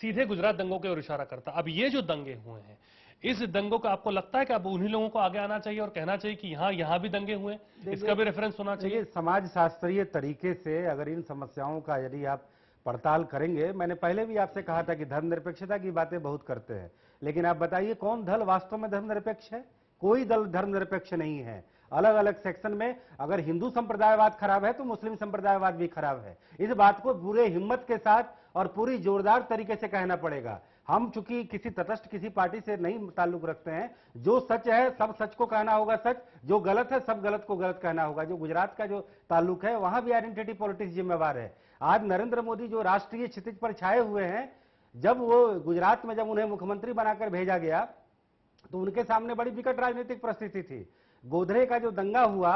सीधे गुजरात दंगों की ओर इशारा करता। अब ये जो दंगे हुए हैं, इस दंगों का आपको लगता है कि अब उन्हीं लोगों को आगे आना चाहिए और कहना चाहिए कि यहां भी दंगे हुए, इसका भी रेफरेंस होना चाहिए? समाज शास्त्रीय तरीके से अगर इन समस्याओं का यदि आप पड़ताल करेंगे, मैंने पहले भी आपसे कहा था कि धर्मनिरपेक्षता की बातें बहुत करते हैं, लेकिन आप बताइए कौन दल वास्तव में धर्मनिरपेक्ष है? कोई दल धर्मनिरपेक्ष नहीं है। अलग अलग सेक्शन में अगर हिंदू संप्रदायवाद खराब है तो मुस्लिम संप्रदायवाद भी खराब है। इस बात को पूरे हिम्मत के साथ और पूरी जोरदार तरीके से कहना पड़ेगा। हम चूंकि किसी तटस्थ किसी पार्टी से नहीं ताल्लुक रखते हैं, जो सच है सब सच को कहना होगा सच, जो गलत है सब गलत को गलत कहना होगा। जो गुजरात का जो ताल्लुक है वहां भी आइडेंटिटी पॉलिटिक्स जिम्मेवार है। आज नरेंद्र मोदी जो राष्ट्रीय क्षितिज पर छाए हुए हैं, जब वो गुजरात में जब उन्हें मुख्यमंत्री बनाकर भेजा गया तो उनके सामने बड़ी विकट राजनीतिक परिस्थिति थी। गोधरे का जो दंगा हुआ,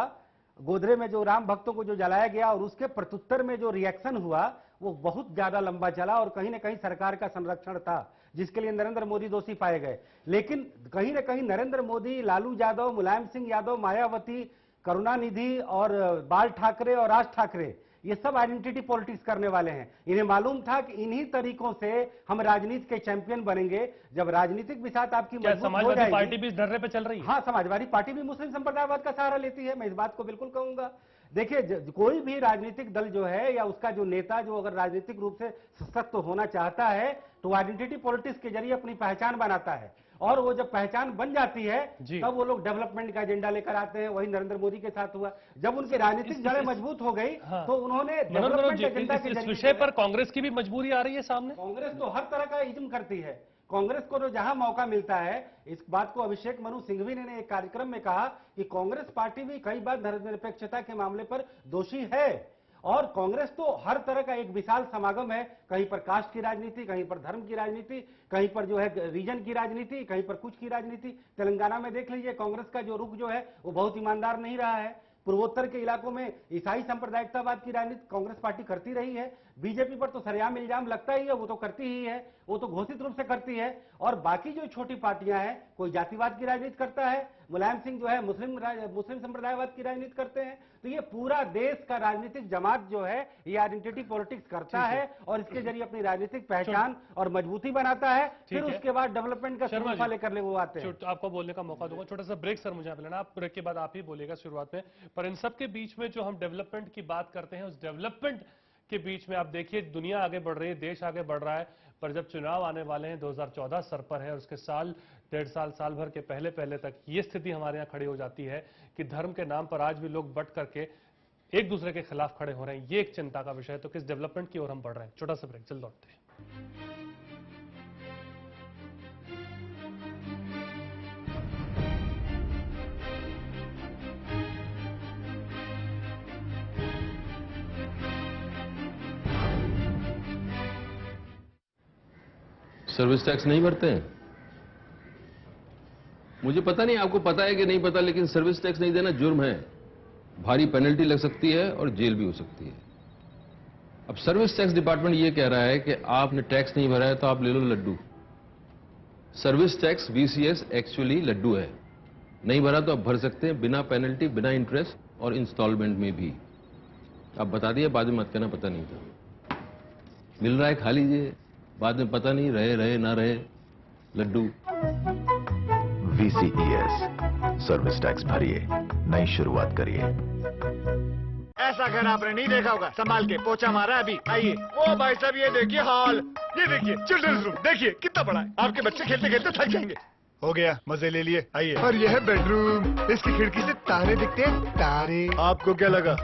गोधरे में जो राम भक्तों को जो जलाया गया और उसके प्रत्युत्तर में जो रिएक्शन हुआ वो बहुत ज्यादा लंबा चला और कहीं ना कहीं सरकार का संरक्षण था जिसके लिए नरेंद्र मोदी दोषी पाए गए। लेकिन कहीं ना कहीं नरेंद्र मोदी, लालू यादव, मुलायम सिंह यादव, मायावती, करुणानिधि और बाल ठाकरे और राज ठाकरे, ये सब आइडेंटिटी पॉलिटिक्स करने वाले हैं। इन्हें मालूम था कि इन्हीं तरीकों से हम राजनीति के चैंपियन बनेंगे। जब राजनीतिक विसात आपकी मजबूत हो जाएगी। समाजवादी पार्टी भी इस ढर्रे पे चल रही है? हाँ, समाजवादी पार्टी भी मुस्लिम संप्रदायवाद का सहारा लेती है, मैं इस बात को बिल्कुल कहूंगा। देखिए, कोई भी राजनीतिक दल जो है या उसका जो नेता जो अगर राजनीतिक रूप से सशक्त होना चाहता है तो आइडेंटिटी पॉलिटिक्स के जरिए अपनी पहचान बनाता है, और वो जब पहचान बन जाती है तब वो लोग डेवलपमेंट का एजेंडा लेकर आते हैं। वही नरेंद्र मोदी के साथ हुआ, जब उनकी राजनीतिक जड़ें मजबूत हो गई तो उन्होंने डेवलपमेंट एजेंडा के जरिए। इस विषय पर कांग्रेस की भी मजबूरी आ रही है सामने। कांग्रेस तो हर तरह का इज्म करती है। कांग्रेस को तो जहां मौका मिलता है, इस बात को अभिषेक मनु सिंघवी ने एक कार्यक्रम में कहा कि कांग्रेस पार्टी भी कई बार धर्मनिरपेक्षता के मामले पर दोषी है। और कांग्रेस तो हर तरह का एक विशाल समागम है, कहीं पर कास्ट की राजनीति, कहीं पर धर्म की राजनीति, कहीं पर जो है रीजन की राजनीति, कहीं पर कुछ की राजनीति। तेलंगाना में देख लीजिए, कांग्रेस का जो रुख जो है वो बहुत ईमानदार नहीं रहा है। पूर्वोत्तर के इलाकों में ईसाई सांप्रदायिकतावाद की राजनीति कांग्रेस पार्टी करती रही है। बीजेपी पर तो सरेआम इल्जाम लगता ही है, वो तो करती ही है, वो तो घोषित रूप से करती है। और बाकी जो छोटी पार्टियां हैं, कोई जातिवाद की राजनीति करता है, मुलायम सिंह जो है मुस्लिम संप्रदायवाद की राजनीति करते हैं। तो ये पूरा देश का राजनीतिक जमात जो है ये आइडेंटिटी पॉलिटिक्स करता है और इसके जरिए अपनी राजनीतिक पहचान और मजबूती बनाता है। फिर उसके बाद डेवलपमेंट का शर्मा लेकर ले वो आते हैं। आपको बोलने का मौका दूंगा, छोटा सा ब्रेक सर मुझे लेना, आप ब्रेक के बाद आप ही बोलेगा शुरुआत में। पर इन सब के बीच में जो हम डेवलपमेंट की बात करते हैं, उस डेवलपमेंट के बीच में आप देखिए दुनिया आगे बढ़ रही है, देश आगे बढ़ रहा है, पर जब चुनाव आने वाले हैं 2014 सर पर है और उसके साल डेढ़ साल भर के पहले तक ये स्थिति हमारे यहाँ खड़ी हो जाती है कि धर्म के नाम पर आज भी लोग बट करके एक दूसरे के खिलाफ खड़े हो रहे हैं। ये एक चिंता का विषय है। तो किस डेवलपमेंट की ओर हम बढ़ रहे हैं? छोटा सा ब्रेक, जल्द लौटते हैं। सर्विस टैक्स नहीं भरते हैं? मुझे पता नहीं आपको पता है कि नहीं पता, लेकिन सर्विस टैक्स नहीं देना जुर्म है। भारी पेनल्टी लग सकती है और जेल भी हो सकती है। अब सर्विस टैक्स डिपार्टमेंट ये कह रहा है कि आपने टैक्स नहीं भरा है तो आप ले लो लड्डू। सर्विस टैक्स वीसीएस एक्चुअली लड्डू है, नहीं भरा तो आप भर सकते हैं बिना पेनल्टी, बिना इंटरेस्ट और इंस्टॉलमेंट में भी। आप बता दिए, बाद में मत कहना पता नहीं था। मिल रहा है, खा लीजिए, बाद में पता नहीं रहे ना रहे लड्डू। VCES सर्विस टैक्स भरिए, नई शुरुआत करिए। ऐसा घर आपने नहीं देखा होगा, संभाल के पोछा मारा अभी। आइए, ओ भाई साहब ये देखिए हॉल, ये देखिए चिल्ड्रंस रूम, देखिए कितना बड़ा है। आपके बच्चे खेलते खेलते थक जाएंगे। हो गया, मजे ले लिए। आइए। और यह है बेडरूम, इसकी खिड़की से तारे दिखते हैं, तारे। आपको क्या लगा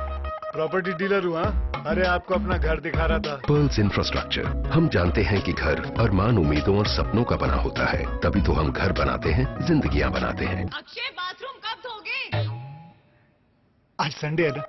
प्रॉपर्टी डीलर हुआ? अरे आपको अपना घर दिखा रहा था। पर्ल्स इंफ्रास्ट्रक्चर, हम जानते हैं कि घर अरमान, उम्मीदों और सपनों का बना होता है, तभी तो हम घर बनाते हैं, जिंदगियां बनाते हैं। अक्षय बाथरूम कब धोगे? आज संडे है ना।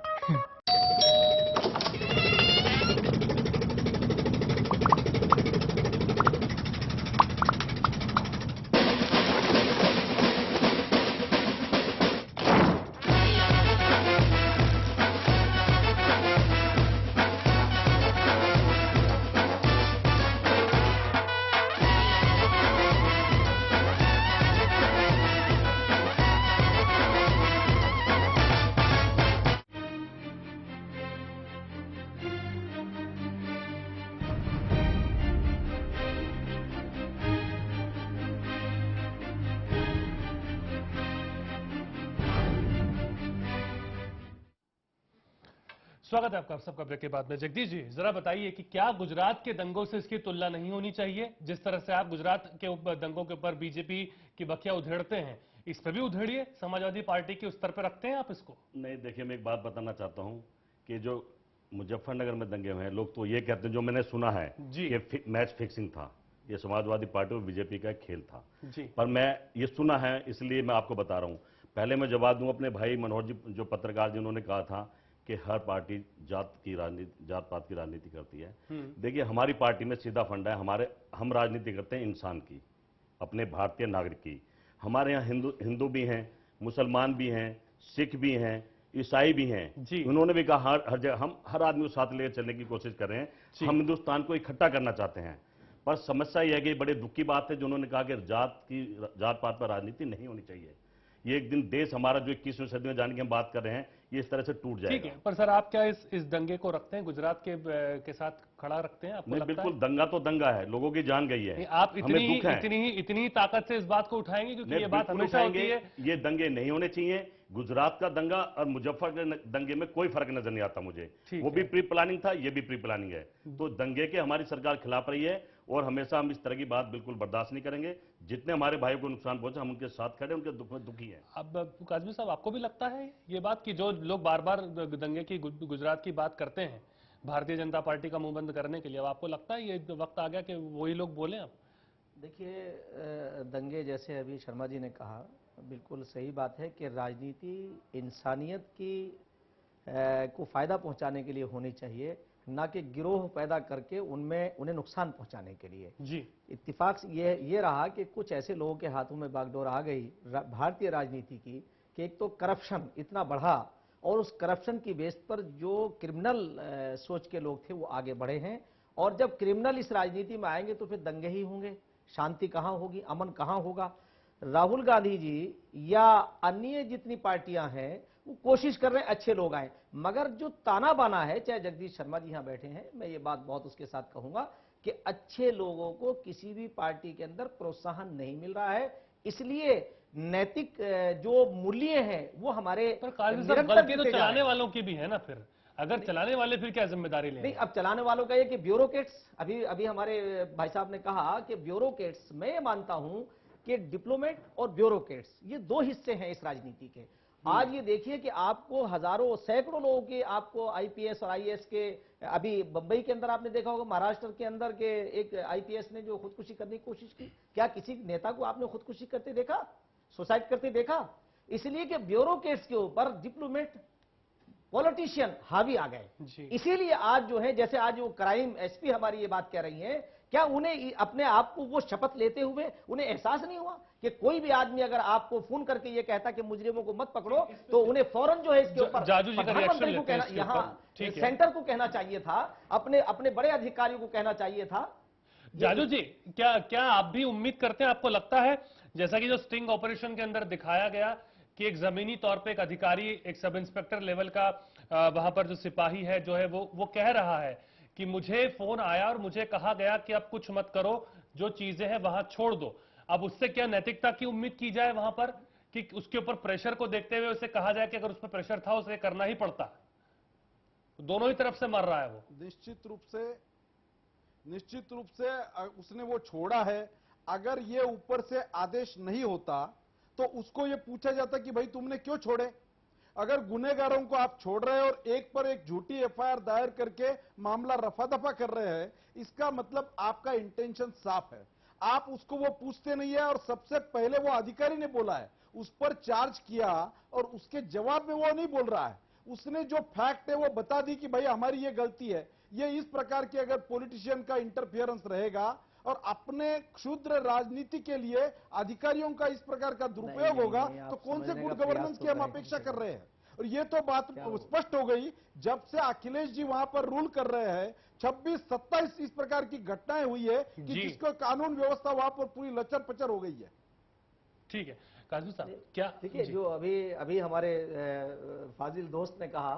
स्वागत है आपका सबका ब्रेक के बाद में। जगदीश जी, जरा बताइए कि क्या गुजरात के दंगों से इसकी तुलना नहीं होनी चाहिए? जिस तरह से आप गुजरात के दंगों के ऊपर बीजेपी की बखिया उधेड़ते हैं, इस पर भी उधेड़िए। समाजवादी पार्टी के उस स्तर पर रखते हैं आप इसको? नहीं, देखिए, मैं एक बात बताना चाहता हूं कि जो मुजफ्फरनगर में दंगे हुए हैं, लोग तो ये कहते हैं, जो मैंने सुना है कि मैच फिक्सिंग था, ये समाजवादी पार्टी और बीजेपी का एक खेल था। पर मैं ये सुना है, इसलिए मैं आपको बता रहा हूं। पहले मैं जवाब दूं अपने भाई मनोहर जी, जो पत्रकार जिन्होंने कहा था कि हर पार्टी जात पात की राजनीति करती है। देखिए, हमारी पार्टी में सीधा फंडा है, हम राजनीति करते हैं इंसान की, अपने भारतीय नागरिक की। हमारे यहाँ हिंदू भी हैं, मुसलमान भी हैं, सिख भी हैं, ईसाई भी हैं। उन्होंने भी कहा हर जगह हम हर आदमी को साथ लेकर चलने की कोशिश कर रहे हैं। हम हिंदुस्तान को इकट्ठा करना चाहते हैं। पर समस्या यह है कि बड़े दुख की बात है जो उन्होंने कहा कि जात पात पर राजनीति नहीं होनी चाहिए। ये एक दिन देश हमारा जो 21वीं सदी में जाने की हम बात कर रहे हैं, ये इस तरह से टूट जाएगा। ठीक है, पर सर आप क्या इस दंगे को रखते हैं, गुजरात के साथ खड़ा रखते हैं? आपको नहीं, लगता बिल्कुल है? दंगा तो दंगा है, लोगों की जान गई है। आप इतनी ताकत से इस बात को उठाएंगे? क्योंकि ये बात हमेशा होती है, ये दंगे नहीं होने चाहिए। गुजरात का दंगा और मुजफ्फर के दंगे में कोई फर्क नजर नहीं आता मुझे। वो भी प्री प्लानिंग था, ये भी प्री प्लानिंग है। तो दंगे के हमारी सरकार खिलाफ रही है और हमेशा हम इस तरह की बात बिल्कुल बर्दाश्त नहीं करेंगे। जितने हमारे भाइयों को नुकसान पहुंचा, हम उनके साथ खड़े, उनके दुख में दुखी हैं। अब काजमी साहब, आपको भी लगता है ये बात कि जो लोग बार बार दंगे की गुजरात की बात करते हैं भारतीय जनता पार्टी का मुंह बंद करने के लिए, अब आपको लगता है ये वक्त आ गया कि वही लोग बोलें? अब देखिए, दंगे जैसे अभी शर्मा जी ने कहा, बिल्कुल सही बात है कि राजनीति इंसानियत की को फायदा पहुंचाने के लिए होनी चाहिए, ना कि गिरोह पैदा करके उन्हें नुकसान पहुंचाने के लिए। जी, इत्तेफाक ये रहा कि कुछ ऐसे लोगों के हाथों में बागडोर आ गई भारतीय राजनीति की कि एक तो करप्शन इतना बढ़ा और उस करप्शन की बेस पर जो क्रिमिनल सोच के लोग थे वो आगे बढ़े हैं। और जब क्रिमिनल इस राजनीति में आएंगे तो फिर दंगे ही होंगे, शांति कहाँ होगी, अमन कहाँ होगा? राहुल गांधी जी या अन्य जितनी पार्टियां हैं वो कोशिश कर रहे हैं अच्छे लोग आए, मगर जो ताना बाना है, चाहे जगदीश शर्मा जी यहाँ बैठे हैं, मैं ये बात बहुत उसके साथ कहूंगा कि अच्छे लोगों को किसी भी पार्टी के अंदर प्रोत्साहन नहीं मिल रहा है। इसलिए नैतिक जो मूल्य हैं वो हमारे गलती तो चलाने वालों की भी है ना। फिर अगर चलाने वाले फिर क्या जिम्मेदारी लें? नहीं, अब चलाने वालों का ये कि ब्यूरोक्रेट्स, अभी हमारे भाई साहब ने कहा कि ब्यूरोक्रेट्स, मैं ये मानता हूं कि डिप्लोमेट और ब्यूरोक्रेट्स ये दो हिस्से हैं इस राजनीति के। आज ये देखिए कि आपको हजारों सैकड़ों लोगों के, आपको आईपीएस और आईएएस के, अभी बंबई के अंदर आपने देखा होगा, महाराष्ट्र के अंदर के एक आईपीएस ने जो खुदकुशी करने की कोशिश की, क्या किसी नेता को आपने खुदकुशी करते देखा, सुसाइड करते देखा? इसलिए कि ब्यूरोक्रेट्स के ऊपर डिप्लोमेट, पॉलिटिशियन हावी आ गए। इसीलिए आज जो है, जैसे आज वो क्राइम एसपी हमारी ये बात कह रही है, क्या उन्हें अपने आप को वो शपथ लेते हुए उन्हें एहसास नहीं हुआ कि कोई भी आदमी अगर आपको फोन करके ये कहता कि मुजरिमों को मत पकड़ो, तो उन्हें फौरन जो है इसके ऊपर प्रधानमंत्री को कहना, यहाँ सेंटर को कहना चाहिए था, अपने बड़े अधिकारियों को कहना चाहिए था। जाजू जी, क्या आप भी उम्मीद करते हैं, आपको लगता है जैसा कि जो स्टिंग ऑपरेशन के अंदर दिखाया गया कि एक जमीनी तौर पे एक अधिकारी, एक सब इंस्पेक्टर लेवल का वहां पर जो सिपाही है जो है वो कह रहा है कि मुझे फोन आया और मुझे कहा गया कि अब कुछ मत करो, जो चीजें हैं वहां छोड़ दो। अब उससे क्या नैतिकता की उम्मीद की जाए वहां पर, कि उसके ऊपर प्रेशर को देखते हुए उसे कहा जाए कि अगर उस पर प्रेशर था उसे करना ही पड़ता? दोनों ही तरफ से मर रहा है वो। निश्चित रूप से उसने वो छोड़ा है। अगर ये ऊपर से आदेश नहीं होता तो उसको ये पूछा जाता कि भाई तुमने क्यों छोड़े। अगर गुनहगारों को आप छोड़ रहे हैं और एक पर एक झूठी एफआईआर दायर करके मामला रफा दफा कर रहे हैं, इसका मतलब आपका इंटेंशन साफ है। आप उसको वो पूछते नहीं है और सबसे पहले वो अधिकारी ने बोला है, उस पर चार्ज किया और उसके जवाब में वो नहीं बोल रहा है। उसने जो फैक्ट है वो बता दी कि भाई हमारी ये गलती है। ये इस प्रकार की अगर पॉलिटिशियन का इंटरफियरेंस रहेगा और अपने क्षुद्र राजनीति के लिए अधिकारियों का इस प्रकार का दुरुपयोग होगा तो कौन से गुड गवर्नेंस की हम अपेक्षा कर रहे हैं। और ये तो बात स्पष्ट हो गई जब से अखिलेश जी वहां पर रूल कर रहे हैं। 26-27 इस प्रकार की घटनाएं हुई है कि जिसको कानून व्यवस्था वहां पर पूरी लचर पचर हो गई है। ठीक है काजू साहब, क्या देखिए जो अभी हमारे फाजिल दोस्त ने कहा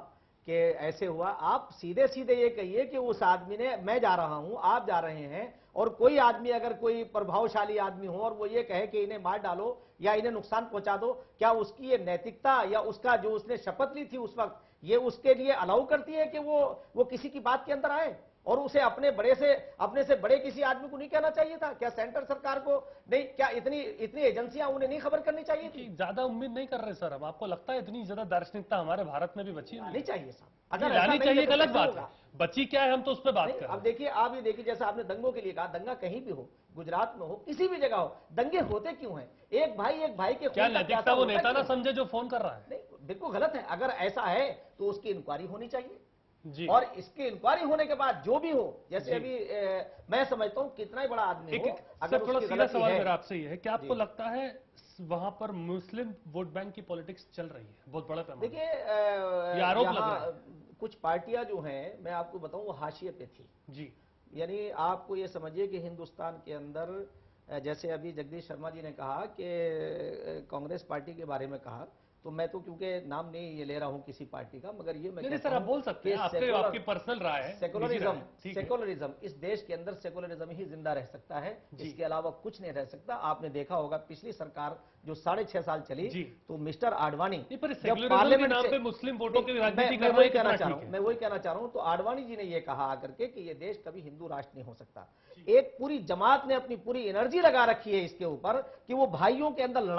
कि ऐसे हुआ, आप सीधे सीधे ये कहिए कि उस आदमी ने, मैं जा रहा हूं, आप जा रहे हैं, और कोई आदमी अगर कोई प्रभावशाली आदमी हो और वो ये कहे कि इन्हें मार डालो या इन्हें नुकसान पहुंचा दो, क्या उसकी ये नैतिकता या उसका जो उसने शपथ ली थी उस वक्त ये उसके लिए अलाउ करती है कि वो किसी की बात के अंदर आए और उसे अपने से बड़े किसी आदमी को नहीं कहना चाहिए था? क्या सेंटर सरकार को नहीं, क्या इतनी एजेंसियां उन्हें नहीं खबर करनी चाहिए थी? ज्यादा उम्मीद नहीं कर रहे सर हम। आपको लगता है इतनी ज्यादा दार्शनिकता हमारे भारत में भी बची हुई है? नहीं चाहिए साहब, अगर लानी चाहिए, गलत बात है। बची क्या है, हम तो उस पर बात कर रहे हैं। अब देखिए, आप ये देखिए, जैसे आपने दंगों के लिए कहा, दंगा कहीं भी हो, गुजरात में हो, किसी भी जगह हो, दंगे होते क्यों हैं? एक भाई के क्या नैतिकता वो नेता ना समझे जो फोन कर रहा है? नहीं, बिल्कुल गलत है। अगर ऐसा है तो उसकी इंक्वायरी होनी चाहिए जी। और इसकी इंक्वायरी होने के बाद जो भी हो, जैसे अभी मैं समझता हूं कितना ही बड़ा आदमी हो, अगर थोड़ा सीधा सवाल है, मेरा आपसे ये है कि आपको लगता है वहां पर मुस्लिम वोट बैंक की पॉलिटिक्स चल रही है बहुत बड़ा पैमाने? देखिए, ये आरोप लग रहा है। कुछ पार्टियां जो हैं, मैं आपको बताऊं, वो हाशिए पे थी जी। यानी आपको ये समझिए कि हिंदुस्तान के अंदर, जैसे अभी जगदीश शर्मा जी ने कहा कि कांग्रेस पार्टी के बारे में कहा, तो मैं तो क्योंकि नाम नहीं ये ले रहा हूं किसी पार्टी का, मगर ये मैं नहीं सर, आप बोल सकते हैं, आपकी पर्सनल राय है। सेकुलरिज्म, इस देश के अंदर सेकुलरिज्म ही जिंदा रह सकता है, इसके अलावा कुछ नहीं रह सकता। आपने देखा होगा पिछली सरकार जो 6.5 साल चली, तो मिस्टर आडवाणी पार्लियामेंट नाम पे मुस्लिम वोटों की राजनीति कर रहे हैं, मैं वही कहना चाह रहा हूं। तो आडवाणी जी ने यह कहा आकर के कि ये देश कभी हिंदू राष्ट्र नहीं हो सकता। एक पूरी जमात ने अपनी पूरी एनर्जी लगा रखी है इसके ऊपर कि वो भाइयों के अंदर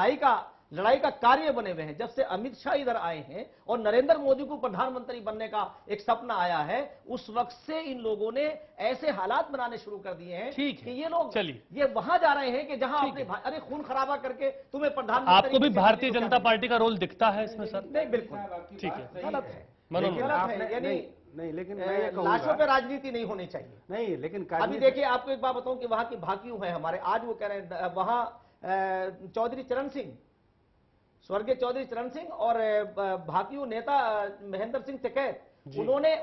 लड़ाई का कार्य बने हुए हैं। जब से अमित शाह इधर आए हैं और नरेंद्र मोदी को प्रधानमंत्री बनने का एक सपना आया है, उस वक्त से इन लोगों ने ऐसे हालात बनाने शुरू कर दिए हैं कि ये लोग ये वहां जा रहे हैं कि जहां अपने अरे खून खराबा करके तुम्हें प्रधानमंत्री। आपको भी भारतीय जनता पार्टी का रोल दिखता है इसमें सर? नहीं, बिल्कुल ठीक है, गलत है, गलत है। यानी नहीं, लेकिन मैं ये कहूंगा, लाशों पे राजनीति नहीं होनी चाहिए। नहीं, लेकिन अभी देखिए, आपको एक बात बताऊं कि वहां की भाकियों है हमारे, आज वो कह रहे हैं वहां चौधरी चरण सिंह, स्वर्गीय चौधरी चरण सिंह और भाकियों नेता महेंद्र सिंह टिकैत, उन्होंने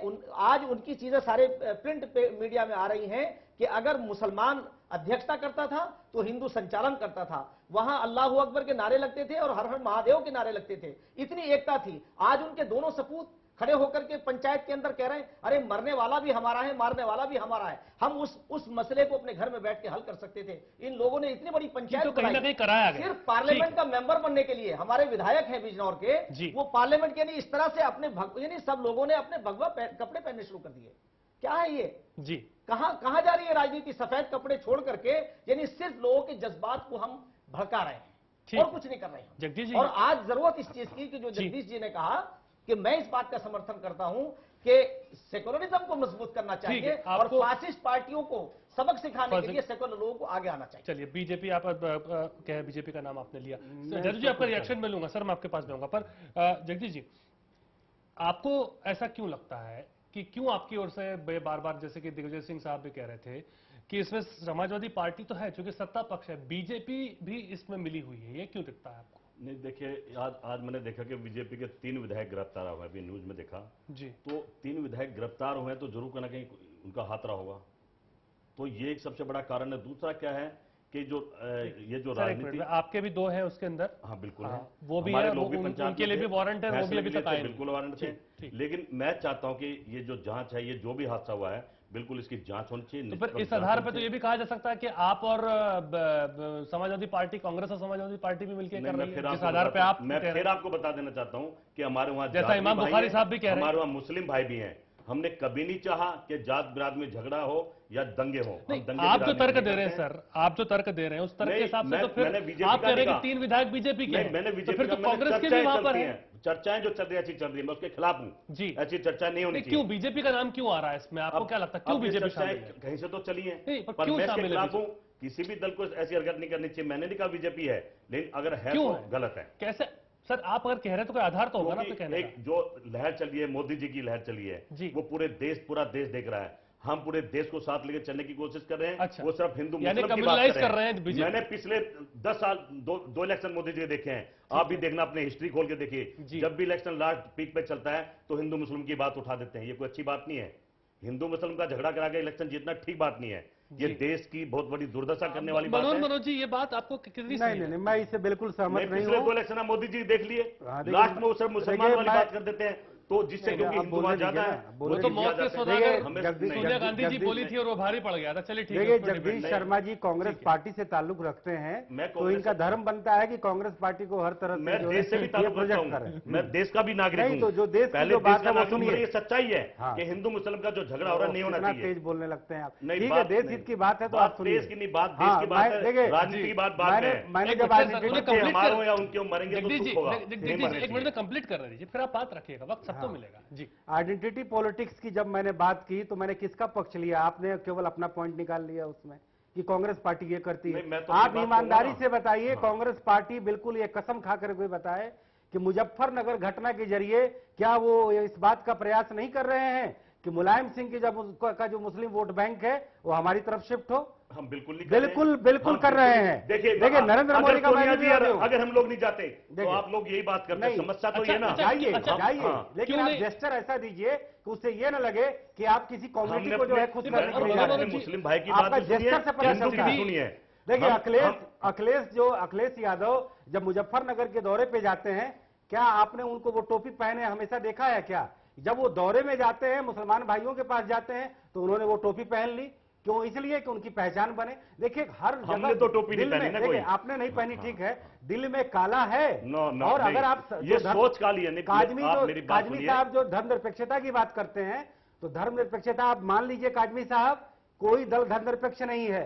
आज उनकी चीजें सारे प्रिंट मीडिया में आ रही हैं कि अगर मुसलमान अध्यक्षता करता था तो हिंदू संचालन करता था। वहां अल्लाह अकबर के नारे लगते थे और हर हर महादेव के नारे लगते थे। इतनी एकता थी। आज उनके दोनों सपूत खड़े होकर के पंचायत के अंदर कह रहे हैं, अरे मरने वाला भी हमारा है, मारने वाला भी हमारा है। हम उस मसले को अपने घर में बैठ के हल कर सकते थे। इन लोगों ने इतनी बड़ी पंचायत तो कहीं ना कहीं कराया गया सिर्फ पार्लियामेंट का मेंबर बनने के लिए। हमारे विधायक हैं बिजनौर के, वो पार्लियामेंट के नहीं, इस तरह से अपने यानी सब लोगों ने अपने भगवा कपड़े पहनने शुरू कर दिए। क्या है ये जी? कहां जा रही है राजनीति? सफेद कपड़े छोड़ करके, यानी सिर्फ लोगों के जज्बात को हम भड़का रहे हैं और कुछ नहीं कर रहे हैं जगदीश जी। और आज जरूरत इस चीज की कि जो जगदीश जी ने कहा कि मैं इस बात का समर्थन करता हूं कि सेकुलरिज्म को मजबूत करना चाहिए और फासिस्ट पार्टियों को सबक सिखाने के लिए सेकुलर लोगों को आगे आना चाहिए। चलिए, बीजेपी, आप क्या है, बीजेपी का नाम आपने लिया, जरूर जी आपका रिएक्शन में लूंगा। सर, मैं आपके पास भी आऊंगा, पर जगदीश जी, आपको ऐसा क्यों लगता है कि क्यों आपकी ओर से बार बार, जैसे कि दिग्विजय सिंह साहब भी कह रहे थे कि इसमें समाजवादी पार्टी तो है, चूंकि सत्ता पक्ष है, बीजेपी भी इसमें मिली हुई है, ये क्यों दिखता है आपको? नहीं, देखिए, आज मैंने देखा कि बीजेपी के 3 विधायक गिरफ्तार हुए, अभी न्यूज में देखा जी। तो 3 विधायक गिरफ्तार हुए तो जरूर कहीं ना कहीं उनका हाथ रहा होगा, तो ये एक सबसे बड़ा कारण है। दूसरा क्या है कि ये जो राजनीति, आपके भी 2 हैं उसके अंदर। हाँ, बिल्कुल है, वो भी है, उनके लिए भी वारंट है, वो भी अभी तक आए नहीं। बिल्कुल वारंट थे, लेकिन मैं चाहता हूं कि ये जो जांच है, ये जो भी हादसा हुआ है, बिल्कुल इसकी जांच होनी चाहिए। तो फिर इस आधार पर तो ये भी कहा जा सकता है कि आप और समाजवादी पार्टी, कांग्रेस और समाजवादी पार्टी भी मिलकर कर रही है, जिस आधार पर आप, मैं फिर आपको बता देना चाहता हूं कि हमारे वहां, जैसा इमाम बुखारी साहब भी कह रहे हैं, हमारे वहां मुस्लिम भाई भी हैं। हमने कभी नहीं चाहा कि जात बिराद में झगड़ा हो या दंगे हो। आप जो तर्क दे रहे हैं सर, आप जो तर्क दे रहे हैं उस तर्क के हिसाब से तो फिर आप कह रहे हैं कि 3 विधायक बीजेपी के हैं, तो फिर तो कांग्रेस के भी वहां पर है। चर्चाएं जो चल रही है मैं उसके खिलाफ हूं जी। ऐसी चर्चा नहीं होनी चाहिए। क्यों बीजेपी का नाम क्यों आ रहा है इसमें? आपको क्या लगता है क्यों बीजेपी शामिल है? कहीं से तो चली है, पर मैं इसके खिलाफ हूं। किसी भी दल को ऐसी हरकत नहीं करनी चाहिए। मैंने नहीं कहा बीजेपी है, लेकिन अगर है तो गलत है। कैसे सर? आप अगर कह रहे हैं तो कोई आधार तो होगा ना आपके कहने का। एक जो लहर चली है, मोदी जी की लहर चली है, वो पूरा देश देख रहा है। हम पूरे देश को साथ लेकर चलने की कोशिश कर रहे हैं। अच्छा। वो सिर्फ हिंदू यानी मुस्लिम की बात कर रहे हैं। मैंने पिछले 10 साल 2 इलेक्शन मोदी जी के देखे हैं। आप भी देखना, अपने हिस्ट्री खोल के देखिए। जब भी इलेक्शन लास्ट पीक पे चलता है तो हिंदू मुस्लिम की बात उठा देते हैं। ये कोई अच्छी बात नहीं है। हिंदू मुस्लिम का झगड़ा करा के इलेक्शन जीतना ठीक बात नहीं है। ये देश की बहुत बड़ी दुर्दशा करने वाली बात है। मनोज जी, ये बात आपको कितनी सही है? नहीं, मैं इससे बिल्कुल सहमत नहीं हूं। पिछले 2 इलेक्शन मोदी जी देख लिए, लास्ट में वो सब मुसलमान वाली बात कर देते हैं। तो जिससे क्योंकि हिंदू वहां ज्यादा है वो तो मौत के सौदागर सोनिया गांधी जी बोली थी और वो भारी पड़ गया था। चलिए ठीक है। देखिए, जगदीश शर्मा जी कांग्रेस पार्टी से ताल्लुक रखते हैं, तो इनका धर्म बनता है कि कांग्रेस पार्टी को हर तरह मैं देश से भी ताल्लुक रखता हूं, मैं देश का भी नागरिक हूं। तो जो देश की जो बात है वो सुनिए, ये सच्चाई है कि हिंदू मुस्लिम का जो झगड़ा हो रहा है नहीं होना चाहिए। तेज बोलने लगते हैं आप। ठीक है, देश हित की बात है तो आप सुनिए। देश की नहीं बात, देश की बात है, राजनीति की बात है। मैंने जब हमारे या उनके मरेंगे तो दुख होगा। एक मिनट में कंप्लीट कर रही, फिर आप बात रखिएगा, वक्त सबको मिलेगा जी। आइडेंटिटी पॉलिटिक्स की जब मैंने बात की तो मैंने किसका पक्ष लिया? आपने केवल अपना पॉइंट निकाल लिया उसमें कि कांग्रेस पार्टी ये करती है। आप ईमानदारी से बताइए, कांग्रेस पार्टी बिल्कुल ये कसम खाकर कोई बताए कि मुजफ्फरनगर घटना के जरिए क्या वो इस बात का प्रयास नहीं कर रहे हैं कि मुलायम सिंह की का जो मुस्लिम वोट बैंक है वो हमारी तरफ शिफ्ट हो? हम बिल्कुल नहीं बिल्कुल कर रहे हैं। देखिए नरेंद्र मोदी का अगर हम लोग नहीं जाते तो आप लोग यही बात करते हैं। समस्या तो ये ना, जाइए लेकिन आप जेस्चर ऐसा दीजिए कि उससे ये ना लगे कि आप किसी कम्युनिटी को जो है खुश करने के लिए मुस्लिम भाई की बात जेस्चर से पता चलता है। देखिए, अखिलेश यादव जब मुजफ्फरनगर के दौरे पे जाते हैं, क्या आपने उनको वो टोपी पहने हमेशा देखा है क्या? जब वो दौरे में जाते हैं, मुसलमान भाइयों के पास जाते हैं, तो उन्होंने वो टोपी पहन ली। क्यों? इसलिए कि उनकी पहचान बने। देखिए, हर जगह तो टोपी नहीं पहनी ना कोई। आपने नहीं पहनी, ठीक है, दिल में काला है। और अगर आप ये सोच काली है। काजमी साहब जो धर्मनिरपेक्षता की बात करते हैं, तो धर्मनिरपेक्षता आप मान लीजिए काजमी साहब, कोई दल धर्मनिरपेक्ष नहीं है।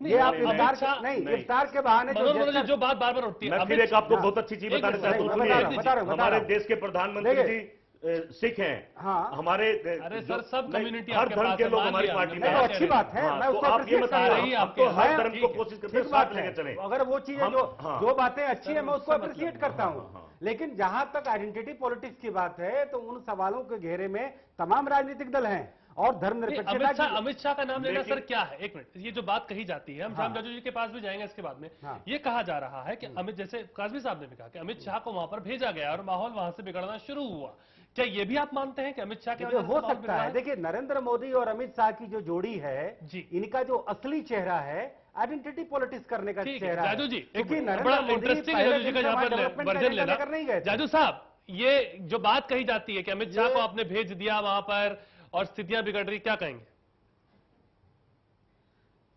ये आप इफ्तार के बहाने जो बात बार बार उठती है। मैं फिर एक आपको बहुत अच्छी चीज बताना चाहता हूँ। हमारे देश के प्रधानमंत्री जी सिख हैं। हाँ, हमारे सब कम्युनिटी हर धर्म के लोग हमारी पार्टी में। अच्छी बात है। मैं उसको आप ये बता रही है, आपको हर धर्म को कोशिश करते हैं साथ लेके चलें। अगर वो चीजें जो बातें अच्छी है मैं उसको अप्रिशिएट करता हूँ, लेकिन जहां तक आइडेंटिटी पॉलिटिक्स की बात है तो उन सवालों के घेरे में तमाम राजनीतिक दल हैं और धर्मनिरपेक्षता। अमित शाह का नाम लेना सर क्या है? एक मिनट, ये जो बात कही जाती है, हम श्याम जाजू जी के पास भी जाएंगे इसके बाद में। ये कहा जा रहा है कि अमित, जैसे काजमी साहब ने भी कहा कि अमित शाह को वहां पर भेजा गया और माहौल वहां से बिगड़ना शुरू हुआ। क्या ये भी आप मानते हैं कि अमित शाह के वजह से हो सकता है? देखिए, नरेंद्र मोदी और अमित शाह की जो जोड़ी है, इनका जो असली चेहरा है आइडेंटिटी पॉलिटिक्स करने का चेहरा। जाजू जी, क्योंकि बड़ा इंटरेस्टिंग है जाजू जी का यहाँ पर वर्जन लेना। जाजू साहब, ये जो बात कही जाती है कि अमित शाह को आपने भेज दिया वहां पर और स्थितियां बिगड़ रही, क्या कहेंगे?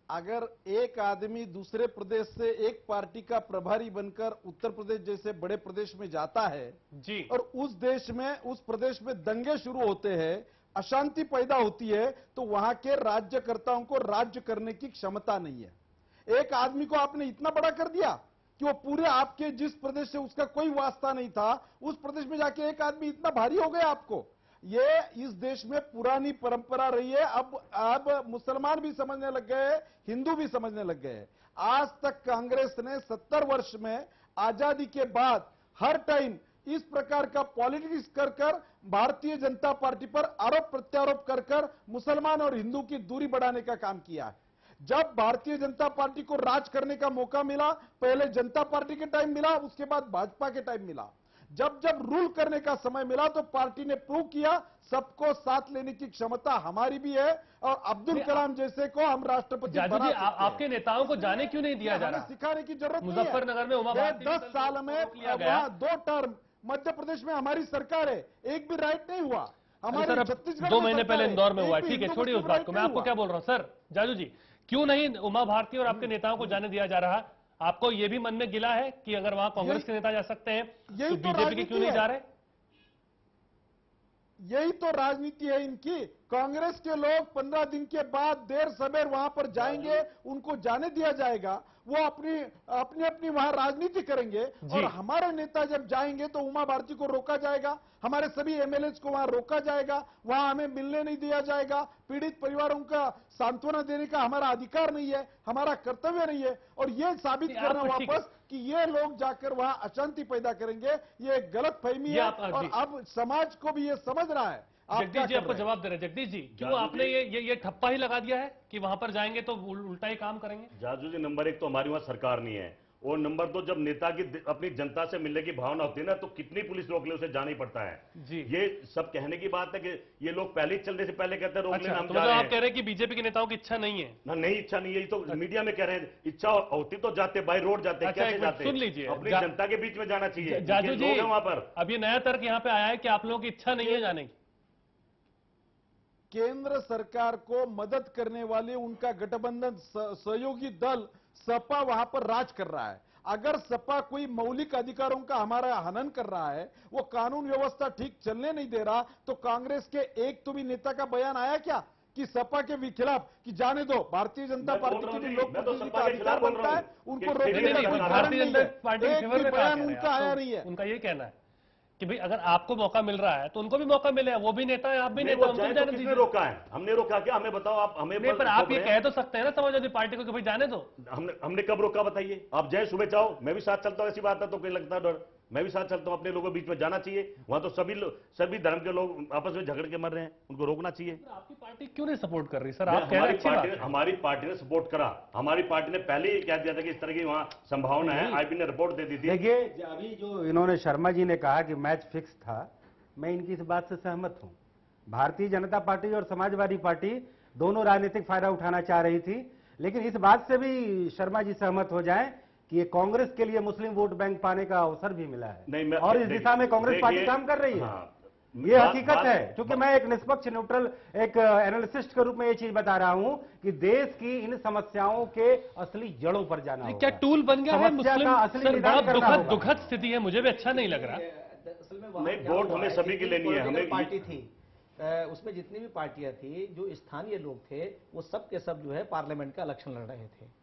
अगर एक आदमी दूसरे प्रदेश से एक पार्टी का प्रभारी बनकर उत्तर प्रदेश जैसे बड़े प्रदेश में जाता है जी, और उस देश में, उस प्रदेश में दंगे शुरू होते हैं, अशांति पैदा होती है, तो वहां के राज्यकर्ताओं को राज्य करने की क्षमता नहीं है। एक आदमी को आपने इतना बड़ा कर दिया कि वो पूरे आपके जिस प्रदेश से उसका कोई वास्ता नहीं था, उस प्रदेश में जाके एक आदमी इतना भारी हो गया आपको। ये इस देश में पुरानी परंपरा रही है। अब मुसलमान भी समझने लग गए, हिंदू भी समझने लग गए। आज तक कांग्रेस ने 70 वर्ष में आजादी के बाद हर टाइम इस प्रकार का पॉलिटिक्स कर भारतीय जनता पार्टी पर आरोप प्रत्यारोप कर मुसलमान और हिंदू की दूरी बढ़ाने का काम किया है। जब भारतीय जनता पार्टी को राज करने का मौका मिला, पहले जनता पार्टी के टाइम मिला, उसके बाद भाजपा के टाइम मिला, जब रूल करने का समय मिला तो पार्टी ने प्रूव किया सबको साथ लेने की क्षमता हमारी भी है और अब्दुल कलाम जैसे को हम राष्ट्रपति बना सकते हैं। आपके नेताओं को जाने क्यों नहीं दिया जा रहा? सिखाने की जरूरत नहीं है। मुजफ्फरनगर में उमा भारती 10 साल में वहां 2 टर्म मध्य प्रदेश में हमारी सरकार है, एक भी राइट नहीं हुआ। हमारे छत्तीसगढ़ 2 महीने पहले इंदौर में हुआ। ठीक है, छोड़िए उस बात को। मैं आपको क्या बोल रहा हूँ सर, जाजू जी, क्यों नहीं उमा भारती और आपके नेताओं को जाने दिया जा रहा? आपको यह भी मन में गिला है कि अगर वहां कांग्रेस के नेता जा सकते हैं तो बीजेपी के क्यों नहीं जा रहे? यही तो राजनीति है इनकी। कांग्रेस के लोग 15 दिन के बाद देर सवेर वहां पर जाएंगे, उनको जाने दिया जाएगा, वो अपनी वहां राजनीति करेंगे। और हमारे नेता जब जाएंगे तो उमा भारती को रोका जाएगा, हमारे सभी एमएलए को वहां रोका जाएगा, वहां हमें मिलने नहीं दिया जाएगा। पीड़ित परिवारों का सांत्वना देने का हमारा अधिकार नहीं है, हमारा कर्तव्य नहीं है। और ये साबित करना वापस कि ये लोग जाकर वहां अशांति पैदा करेंगे, ये गलत फहमी है। और अब समाज को भी ये समझ रहा है। जगदीश जी आपको जवाब दे रहे। जगदीश जी, क्यों आपने ये ठप्पा ही लगा दिया है कि वहां पर जाएंगे तो उल्टा ही काम करेंगे? जाजू जी, नंबर 1 तो हमारी वहां सरकार नहीं है, और नंबर 2, जब नेता की अपनी जनता से मिलने की भावना होती है ना, तो कितनी पुलिस रोक ले उसे जाना ही पड़ता है। जी, ये सब कहने की बात है कि ये लोग पहले ही चलने से पहले कहते हैं रोक लेना, हम तो जा मतलब रहे आप हैं। कह रहे हैं कि बीजेपी के नेताओं की इच्छा नहीं है? ना, नहीं इच्छा नहीं है, ये तो मीडिया में कह रहे हैं। इच्छा होती तो जाते, बाई रोड जाते, अच्छा, कैसे जाते? सुन लीजिए, अपनी जनता के बीच में जाना चाहिए। जाजू जी, वहां पर अब ये नया तर्क यहाँ पे आया है कि आप लोगों की इच्छा नहीं है जाने की। केंद्र सरकार को मदद करने वाले उनका गठबंधन सहयोगी दल सपा वहां पर राज कर रहा है। अगर सपा कोई मौलिक अधिकारों का हमारा हनन कर रहा है, वो कानून व्यवस्था ठीक चलने नहीं दे रहा, तो कांग्रेस के एक तो भी नेता का बयान आया क्या कि सपा के खिलाफ कि जाने दो, भारतीय जनता पार्टी के लिए लोकप्रतिनिधि का अधिकार बनता है, उनको रोकने का कोई कारण नहीं है। एक भी बयान उनका आया नहीं है। उनका ये कहना है कि भाई अगर आपको मौका मिल रहा है तो उनको भी मौका मिले, वो भी नेता है, आप भी नेता, उनको जाने दीजिए। रोका है? हमने रोका क्या? हमें बताओ आप। हमें नहीं, पर आप ये कह तो सकते हैं ना समाजवादी पार्टी को कि भाई जाने दो। हमने कब रोका बताइए? आप जाए, सुबह चाहो, मैं भी साथ चलता हूं, ऐसी बात है तो कोई लगता है डर? मैं भी साथ चलता हूं, अपने लोगों के बीच में जाना चाहिए। वहां तो सभी धर्म के लोग आपस में झगड़ के मर रहे हैं, उनको रोकना चाहिए। आपकी पार्टी क्यों नहीं सपोर्ट कर रही सर? आप कह रहे हैं हमारी पार्टी ने सपोर्ट करा। हमारी पार्टी ने पहले ही कह दिया था कि इस तरह की वहां संभावना है, आईबी ने रिपोर्ट दे दी थी। देखिए, अभी जो इन्होंने शर्मा जी ने कहा कि मैच फिक्स था, मैं इनकी इस बात से सहमत हूं। भारतीय जनता पार्टी और समाजवादी पार्टी दोनों राजनीतिक फायदा उठाना चाह रही थी, लेकिन इस बात से भी शर्मा जी सहमत हो जाएं कि ये कांग्रेस के लिए मुस्लिम वोट बैंक पाने का अवसर भी मिला है, और इस दिशा में कांग्रेस पार्टी काम कर रही है। ये हकीकत है, क्योंकि मैं एक निष्पक्ष न्यूट्रल एक एनालिसिस्ट के रूप में ये चीज बता रहा हूं कि देश की इन समस्याओं के असली जड़ों पर जाना होगा। क्या टूल बन गया है मुस्लिम? असली निदान दुखद स्थिति है, मुझे भी अच्छा नहीं लग रहा। असल में नहीं, वोट हमें सभी की लेनी है। हमें पार्टी थी, उसमें जितनी भी पार्टियां थी, जो स्थानीय लोग थे, वो सब के सब जो है पार्लियामेंट का इलेक्शन लड़ रहे थे,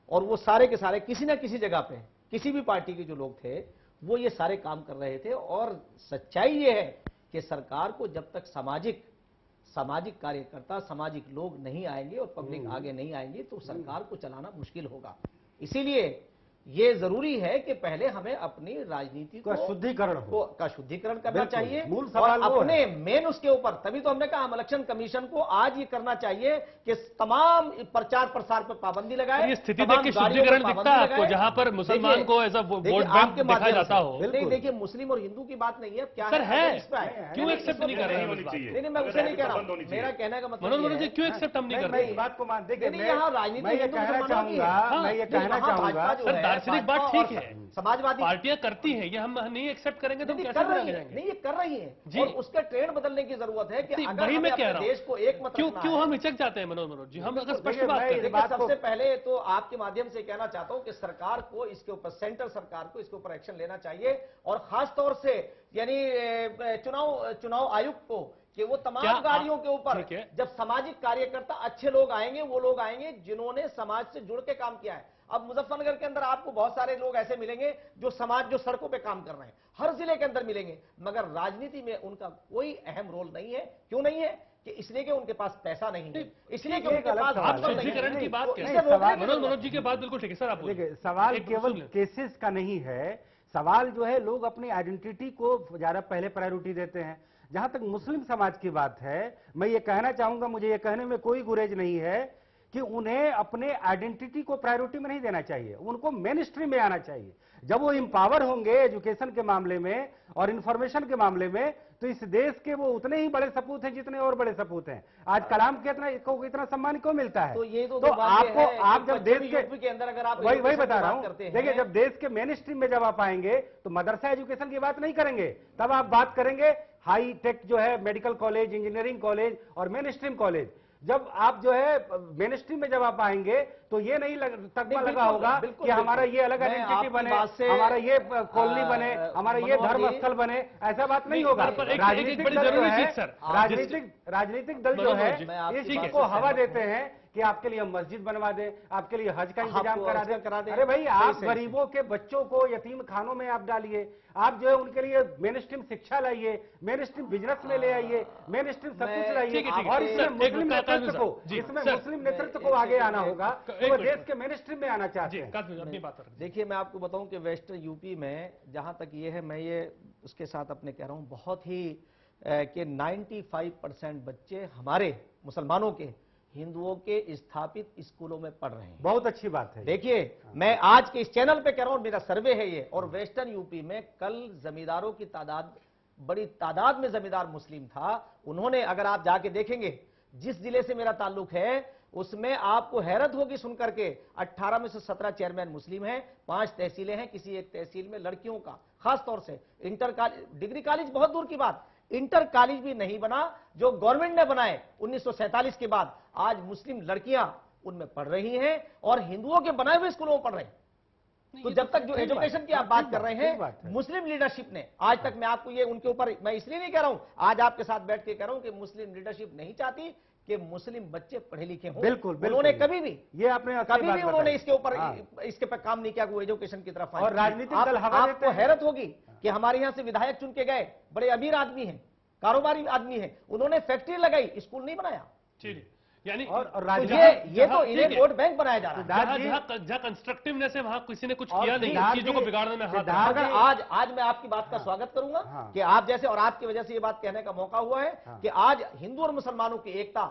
और वो सारे के सारे किसी ना किसी जगह पे, किसी भी पार्टी के जो लोग थे, वो ये सारे काम कर रहे थे। और सच्चाई ये है कि सरकार को जब तक सामाजिक कार्यकर्ता, सामाजिक लोग नहीं आएंगे और पब्लिक आगे नहीं आएंगी, तो सरकार को चलाना मुश्किल होगा। इसीलिए ये जरूरी है कि पहले हमें अपनी राजनीति का शुद्धिकरण करना चाहिए, मूल सवाल और अपने मेन उसके ऊपर, तभी तो हमने कहा हम इलेक्शन कमीशन को आज ये करना चाहिए कि तमाम प्रचार प्रसार पर पाबंदी लगाए। ये स्थिति देख के शुद्धिकरण दिखता है आपको, जहां पर मुसलमान को एज अ वोट बैंक दिखाया जाता हो? नहीं, देखिए, मुस्लिम और हिंदू की बात नहीं है, क्या सर है, क्यों एक्सेप्ट नहीं कर रहे हैं? नहीं, मैं उसे नहीं कह रहा हूं, मेरा कहने का मतलब मनोज जी क्यों एक्सेप्ट हम नहीं कर रहे? इस बात को मान, देखिए, यहाँ राजनीति मैं ये कहना चाहूंगा, सर दार्शनिक बात ठीक है, समाजवादी पार्टियां करती है, ये हम नहीं एक्सेप्ट करेंगे तो कैसे आगे जाएंगे? नहीं, ये कर रही है, और उसका ट्रेंड बदलने की जरूरत है कि अगर वही मैं कह रहा हूं, देश को एक मत क्यों हम हिचक जाते हैं मनोज जी? हम अगर स्पष्ट बात करें, सबसे पहले तो आपके माध्यम से कहना चाहता हूं कि सरकार को इसके ऊपर, सेंट्रल सरकार को इसके ऊपर एक्शन लेना चाहिए, और खासतौर से यानी चुनाव आयुक्त को, कि वो तमाम गाड़ियों के ऊपर जब सामाजिक कार्यकर्ता अच्छे लोग आएंगे, वो लोग आएंगे जिन्होंने समाज से जुड़ के काम किया है। अब मुजफ्फरनगर के अंदर आपको बहुत सारे लोग ऐसे मिलेंगे जो सड़कों पे काम कर रहे हैं, हर जिले के अंदर मिलेंगे, मगर राजनीति में उनका कोई अहम रोल नहीं है। क्यों नहीं है? कि इसलिए कि उनके पास पैसा नहीं है, इसलिए कि उनके पास शुद्धिकरण की बात मनोज जी के बाद बिल्कुल ठीक है सर। आप देखिए, सवाल केवल केसेस का नहीं है, सवाल जो है लोग अपनी आइडेंटिटी को ज्यादा पहले प्रायोरिटी देते हैं। जहां तक मुस्लिम समाज की बात है, मैं ये कहना चाहूंगा, मुझे ये कहने में कोई गुरेज नहीं है कि उन्हें अपने आइडेंटिटी को प्रायोरिटी में नहीं देना चाहिए, उनको मेन स्ट्रीम में आना चाहिए। जब वो इम्पावर होंगे एजुकेशन के मामले में और इंफॉर्मेशन के मामले में, तो इस देश के वो उतने ही बड़े सपूत हैं जितने और बड़े सपूत हैं। आज कलाम के इतना सम्मान क्यों मिलता है? तो ये तो आपको, आप जब देश के अंदर अगर आप वही बता रहा हूं, देखिए, जब देश के मेन स्ट्रीम में जब आप आएंगे तो मदरसा एजुकेशन की बात नहीं करेंगे, तब आप बात करेंगे हाई टेक जो है मेडिकल कॉलेज, इंजीनियरिंग कॉलेज और मेन स्ट्रीम कॉलेज। जब आप जो है मेन स्ट्रीम में जब आप आएंगे तो ये नहीं तकमा लगा होगा कि हमारा ये अलग आइडेंटिटी बने, हमारा ये कॉलोनी बने, हमारा ये धर्म स्थल बने, ऐसा बात नहीं होगा। राजनीतिक दल जो है इस चीज को हवा देते हैं कि आपके लिए हम मस्जिद बनवा दें, आपके लिए हज का इंतजाम करा दें। अरे भाई, आप गरीबों के बच्चों को यतीम खानों में आप डालिए, आप जो है उनके लिए मेन स्ट्रीम शिक्षा लाइए, मेन स्ट्रीम बिजनेस में ले आइए, मेन स्ट्रीम सब कुछ लाइए, और इसमें मुस्लिम नेतृत्व को आगे आना होगा, तो देश के मेन स्ट्रीम में आना चाहते हैं। देखिए, मैं आपको बताऊं कि वेस्टर्न यूपी में जहां तक ये है, मैं ये उसके साथ अपने कह रहा हूं, बहुत ही कि 95% बच्चे हमारे मुसलमानों के हिंदुओं के स्थापित स्कूलों में पढ़ रहे हैं। बहुत अच्छी बात है। देखिए, मैं आज के इस चैनल पे कह रहा हूं, मेरा सर्वे है ये, और वेस्टर्न यूपी में कल जमींदारों की तादाद, बड़ी तादाद में जमींदार मुस्लिम था। उन्होंने, अगर आप जाके देखेंगे, जिस जिले से मेरा ताल्लुक है उसमें आपको हैरत होगी सुनकर के 18 में से 17 चेयरमैन मुस्लिम हैं, 5 तहसीलें हैं, किसी एक तहसील में लड़कियों का खास तौर से इंटर कॉलेज, डिग्री कॉलेज बहुत दूर की बात, इंटर कॉलेज भी नहीं बना जो गवर्नमेंट ने बनाए 1947 के बाद। आज मुस्लिम लड़कियां उनमें पढ़ रही हैं और हिंदुओं के बनाए हुए स्कूलों में पढ़ रहे हैं। तो जब तक जो एजुकेशन की आप बात कर रहे हैं, मुस्लिम लीडरशिप ने आज तक, मैं आपको ये उनके ऊपर, मैं इसलिए नहीं कह रहा हूं, आज आपके साथ बैठ के कह रहा हूं कि मुस्लिम लीडरशिप नहीं चाहती कि मुस्लिम बच्चे पढ़े लिखे हों। बिल्कुल, उन्होंने कभी भी, ये आपने कभी भी उन्होंने इसके ऊपर, इसके पर काम नहीं किया कि वो एजुकेशन की तरफ आए। और राजनीतिक दल हवा देते आपको हैं। हैरत होगी कि हमारे यहां से विधायक चुन के गए, बड़े अमीर आदमी हैं, कारोबारी आदमी हैं, उन्होंने फैक्ट्री लगाई, स्कूल नहीं बनाया। चलिए, यानी और तो ये तो इन्हें वोट बैंक बनाया जा रहा है। जहां कंस्ट्रक्टिवनेस है वहां किसी ने कुछ किया नहीं, चीजों को बिगाड़ने में हाथ। अगर आज मैं आपकी बात का स्वागत करूंगा कि आप जैसे, और आपकी वजह से ये बात कहने का मौका हुआ है कि आज हिंदू और मुसलमानों की एकता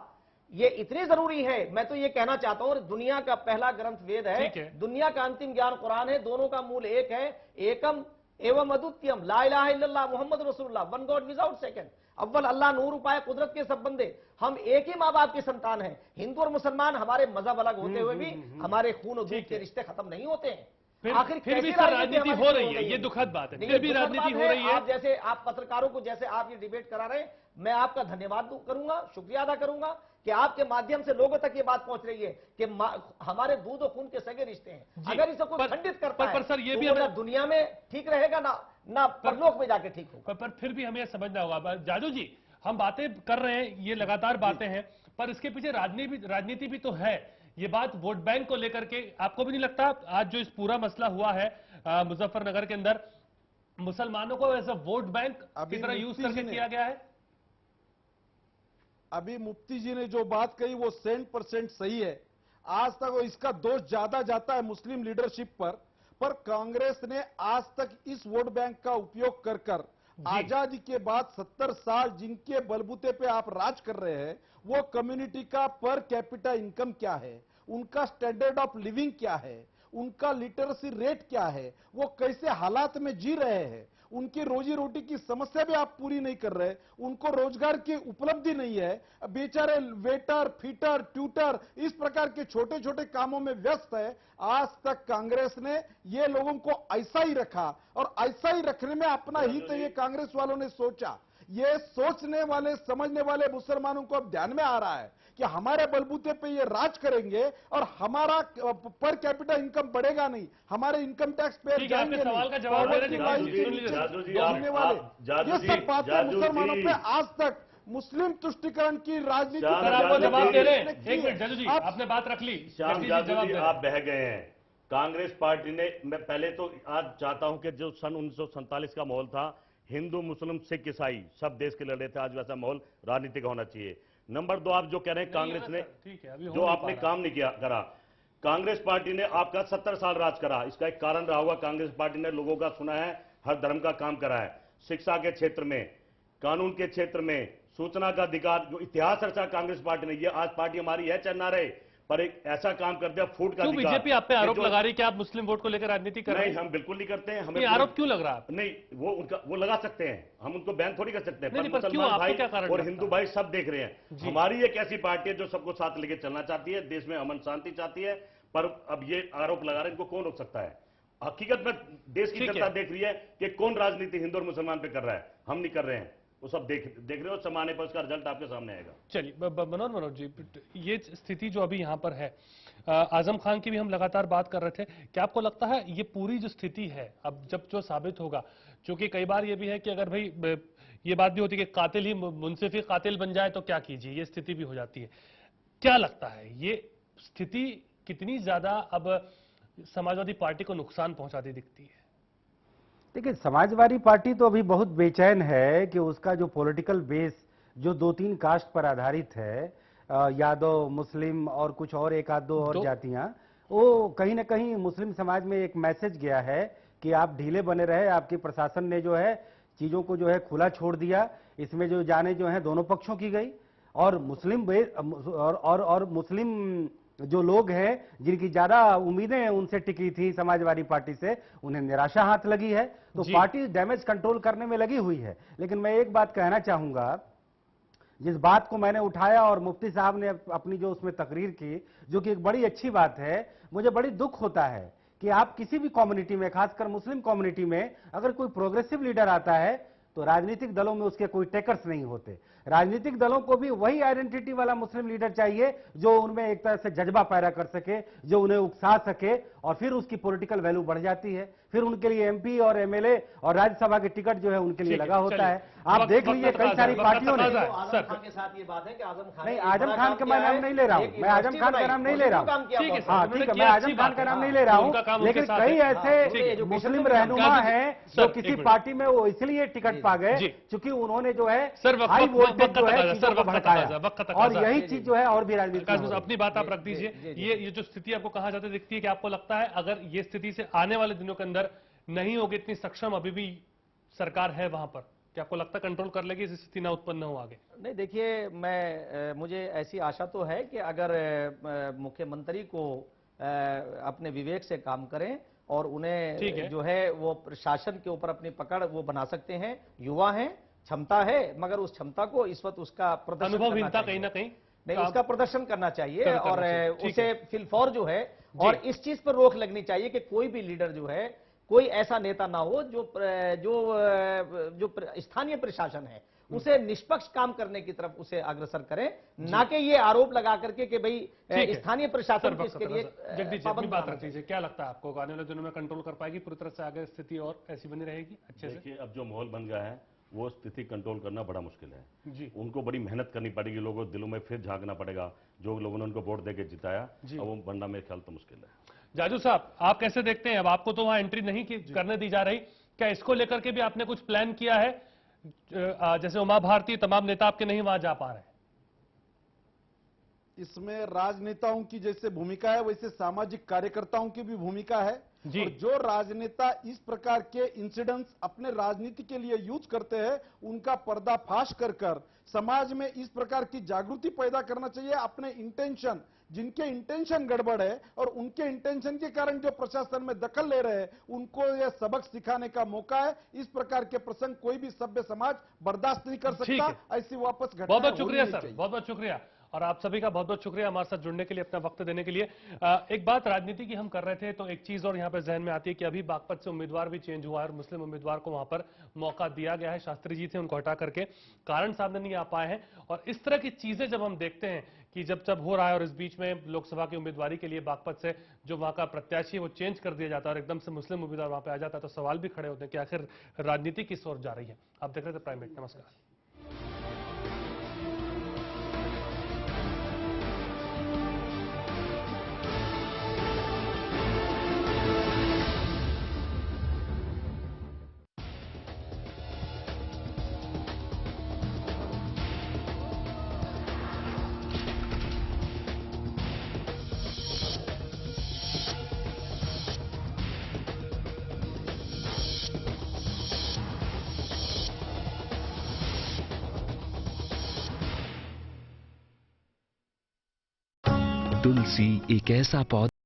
ये इतनी जरूरी है। मैं तो ये कहना चाहता हूं, दुनिया का पहला ग्रंथ वेद है, दुनिया का अंतिम ज्ञान कुरान है, दोनों का मूल एक है, एकम एवं अद्वितीयम ला इलाहा इल्लल्लाह मुहम्मद रसूलुल्लाह, वन गॉड विदाउट सेकंड। अव्वल अल्लाह, नूर उपाय, कुदरत के सब बंदे, हम एक ही माँ बाप की संतान हैं। हिंदू और मुसलमान, हमारे मजहब अलग होते हुए भी हमारे खून और दूध के रिश्ते खत्म नहीं होते हैं। फिर भी सर राजनीति हो रही है, ये दुखद बात है, फिर भी राजनीति हो रही है। आप जैसे, आप पत्रकारों को जैसे आप ये डिबेट करा रहे हैं, मैं आपका धन्यवाद करूंगा, शुक्रिया अदा करूंगा कि आपके माध्यम से लोगों तक ये बात पहुंच रही है कि हमारे दूध और खून के सगे रिश्ते हैं। अगर इसे कोई खंडित करता है, सर ये तो भी वो ना दुनिया में ठीक रहेगा ना परलोक में जाके ठीक होगा। पर फिर भी हमें समझना होगा, जादू जी, हम बातें कर रहे हैं, ये लगातार बातें हैं, पर इसके पीछे राजनीति भी तो है। ये बात वोट बैंक को लेकर के आपको भी नहीं लगता, आज जो इस पूरा मसला हुआ है मुजफ्फरनगर के अंदर, मुसलमानों को एज अ वोट बैंक की तरह यूज करके किया गया है? अभी मुफ्ती जी ने जो बात कही वो 100% सही है। आज तक वो इसका दोष ज्यादा जाता है मुस्लिम लीडरशिप पर कांग्रेस ने आज तक इस वोट बैंक का उपयोग कर आजादी के बाद 70 साल जिनके बलबूते पे आप राज कर रहे हैं, वो कम्युनिटी का पर कैपिटा इनकम क्या है, उनका स्टैंडर्ड ऑफ लिविंग क्या है, उनका लिटरेसी रेट क्या है, वो कैसे हालात में जी रहे हैं, उनकी रोजी रोटी की समस्या भी आप पूरी नहीं कर रहे, उनको रोजगार की उपलब्धि नहीं है, बेचारे वेटर, फीटर, ट्यूटर इस प्रकार के छोटे छोटे कामों में व्यस्त है। आज तक कांग्रेस ने ये लोगों को ऐसा ही रखा और ऐसा ही रखने में अपना हित ये कांग्रेस वालों ने सोचा। ये सोचने वाले, समझने वाले मुसलमानों को अब ध्यान में आ रहा है कि हमारे बलबूते पे ये राज करेंगे और हमारा पर कैपिटा इनकम बढ़ेगा नहीं, हमारे इनकम टैक्स पे जाएंगे नहीं। सवाल का जवाब ये सब बातें मुसलमानों पे आज तक मुस्लिम तुष्टिकरण की राजनीति आपको जवाब दे रहे हैं। एक मिनट जादू जी, आपने बात रख ली, श्याम जादू जी आप बह गए हैं। कांग्रेस पार्टी ने, मैं पहले तो आज चाहता हूं कि जो सन 1947 का माहौल था, हिंदू मुस्लिम सिख ईसाई सब देश के लड़े थे, आज वैसा माहौल राजनीति का होना चाहिए। नंबर 2, आप जो कह रहे हैं कांग्रेस ने जो आपने काम नहीं किया करा, कांग्रेस पार्टी ने आपका 70 साल राज करा, इसका एक कारण रहा होगा, कांग्रेस पार्टी ने लोगों का सुना है, हर धर्म का काम करा है, शिक्षा के क्षेत्र में, कानून के क्षेत्र में, सूचना का अधिकार, जो इतिहास रचा कांग्रेस पार्टी ने, ये आज पार्टी हमारी है चल ना रहे, पर एक ऐसा काम कर दिया फूड का अधिकार। बीजेपी आप पे आरोप लगा रही है कि आप मुस्लिम वोट को लेकर राजनीति कर रहे हैं? नहीं, हम बिल्कुल नहीं करते हैं। हमें आरोप क्यों लग रहा है? नहीं, वो लगा सकते हैं, हम उनको बैन थोड़ी कर सकते हैं, पर मुसलमान भाई और हिंदू भाई सब देख रहे हैं। हमारी एक ऐसी पार्टी है जो सबको साथ लेके चलना चाहती है, देश में अमन शांति चाहती है, पर अब ये आरोप लगा रहे हैं, इनको कौन रोक सकता है? हकीकत में देश की जनता देख रही है कि कौन राजनीति हिंदू और मुसलमान पे कर रहा है, हम नहीं कर रहे हैं, वो सब देख रहे हो, समाने पर उसका रिजल्ट आपके सामने आएगा। चलिए मनोज जी, ये स्थिति जो अभी यहां पर है, आजम खान की भी हम लगातार बात कर रहे थे, क्या आपको लगता है ये पूरी जो स्थिति है, अब जब जो साबित होगा, क्योंकि कई बार ये भी है कि अगर भाई ये बात भी होती है कि कातिल ही मुंसिफी कातिल बन जाए तो क्या कीजिए, ये स्थिति भी हो जाती है, क्या लगता है ये स्थिति कितनी ज्यादा अब समाजवादी पार्टी को नुकसान पहुंचाती दिखती है? देखिए, समाजवादी पार्टी तो अभी बहुत बेचैन है कि उसका जो पॉलिटिकल बेस जो 2-3 कास्ट पर आधारित है, यादव, मुस्लिम और कुछ और एक आध दो और जातियां, वो कहीं ना कहीं मुस्लिम समाज में एक मैसेज गया है कि आप ढीले बने रहे, आपकी प्रशासन ने जो है चीजों को जो है खुला छोड़ दिया, इसमें जो जाने जो है दोनों पक्षों की गई और मुस्लिम और मुस्लिम जो लोग हैं जिनकी ज्यादा उम्मीदें उनसे टिकी थी समाजवादी पार्टी से, उन्हें निराशा हाथ लगी है। तो पार्टी डैमेज कंट्रोल करने में लगी हुई है। लेकिन मैं एक बात कहना चाहूंगा, जिस बात को मैंने उठाया और मुफ्ती साहब ने अपनी जो उसमें तकरीर की, जो कि एक बड़ी अच्छी बात है, मुझे बड़ी दुख होता है कि आप किसी भी कम्युनिटी में, खासकर मुस्लिम कम्युनिटी में, अगर कोई प्रोग्रेसिव लीडर आता है तो राजनीतिक दलों में उसके कोई टेकर्स नहीं होते। राजनीतिक दलों को भी वही आइडेंटिटी वाला मुस्लिम लीडर चाहिए जो उनमें एक तरह से जज्बा पैदा कर सके, जो उन्हें उकसा सके, और फिर उसकी पॉलिटिकल वैल्यू बढ़ जाती है। फिर उनके लिए एमपी और एमएलए और राज्यसभा के टिकट जो है उनके लिए लगा होता है। आप देख लीजिए कई सारी पार्टियों ने। आजम खान के साथ ये बात है कि आजम खान, नहीं, आजम खान का मैं नाम नहीं ले रहा हूं, मैं आजम खान का नाम नहीं ले रहा हूं। हाँ ठीक है, मैं आजम खान का नाम नहीं ले रहा हूं, लेकिन कई ऐसे मुस्लिम रहनुमा हैं जो किसी पार्टी में वो इसलिए टिकट पा गए क्योंकि उन्होंने जो है हाई वोल्टेज जो है चीजों को भड़काया, और यही चीज जो है और भी राजनीति। अपनी बात आप रख दीजिए। ये जो स्थिति आपको कहां जाते दिखती है कि आपको लगता है अगर ये स्थिति से आने वाले दिनों के अंदर नहीं होगी, इतनी सक्षम अभी भी सरकार है वहां पर, क्या आपको लगता है कंट्रोल कर लेगी, इस स्थिति ना उत्पन्न हो आगे? नहीं, देखिए मुझे ऐसी आशा तो है कि अगर मुख्यमंत्री को अपने विवेक से काम करें और उन्हें जो है वो प्रशासन के ऊपर अपनी पकड़ वो बना सकते हैं। युवा हैं, क्षमता है, मगर उस क्षमता को इस वक्त उसका प्रदर्शन अनुभवहीनता कहीं ना कहीं नहीं, उसका प्रदर्शन करना चाहिए और उसे फिलफौर जो है, और इस चीज पर रोक लगनी चाहिए कि कोई भी लीडर जो है, कोई ऐसा नेता ना हो जो स्थानीय प्रशासन है उसे निष्पक्ष काम करने की तरफ उसे अग्रसर करें, ना कि ये आरोप लगा करके कि भाई स्थानीय प्रशासन को इसके लिए पाबंद बात रख दीजिए। क्या लगता है आपको आने वाले दिनों में कंट्रोल कर पाएगी पूरी तरह से, आगे स्थिति और ऐसी बनी रहेगी अच्छे से? देखिए, अब जो माहौल बन गया है वो स्थिति कंट्रोल करना बड़ा मुश्किल है जी। उनको बड़ी मेहनत करनी पड़ेगी, लोगों के दिलों में फिर झांकना पड़ेगा। जो लोगों ने उनको वोट देके जिताया, अब वो बनना मेरे ख्याल तो मुश्किल है। जाजू साहब, आप कैसे देखते हैं? अब आपको तो वहां एंट्री नहीं करने दी जा रही, क्या इसको लेकर के भी आपने कुछ प्लान किया है? जैसे उमा भारती, तमाम नेता आपके नहीं वहां जा पा रहे हैं। इसमें राजनेताओं की जैसे भूमिका है वैसे सामाजिक कार्यकर्ताओं की भी भूमिका है। और जो राजनेता इस प्रकार के इंसिडेंट्स अपने राजनीति के लिए यूज करते हैं, उनका पर्दाफाश कर समाज में इस प्रकार की जागृति पैदा करना चाहिए। अपने इंटेंशन, जिनके इंटेंशन गड़बड़ है और उनके इंटेंशन के कारण जो प्रशासन में दखल ले रहे हैं, उनको यह सबक सिखाने का मौका है। इस प्रकार के प्रसंग कोई भी सभ्य समाज बर्दाश्त नहीं कर सकता। ऐसी वापस घटना बहुत बहुत शुक्रिया सर, बहुत बहुत शुक्रिया, और आप सभी का बहुत बहुत शुक्रिया हमारे साथ जुड़ने के लिए, अपना वक्त देने के लिए। एक बात राजनीति की हम कर रहे थे तो एक चीज और यहां पर जहन में आती है कि अभी बागपत से उम्मीदवार भी चेंज हुआ है और मुस्लिम उम्मीदवार को वहां पर मौका दिया गया है। शास्त्री जी थे, उनको हटा करके कारण सामने नहीं आ पाए हैं। और इस तरह की चीजें जब हम देखते हैं कि जब हो रहा है और इस बीच में लोकसभा की उम्मीदवारी के लिए बागपत से जो वहां का प्रत्याशी है वो चेंज कर दिया जाता है और एकदम से मुस्लिम उम्मीदवार वहां पे आ जाता है, तो सवाल भी खड़े होते हैं कि आखिर राजनीति किस ओर जा रही है। आप देख रहे थे प्राइमेट, नमस्कार। तुलसी एक ऐसा पौधा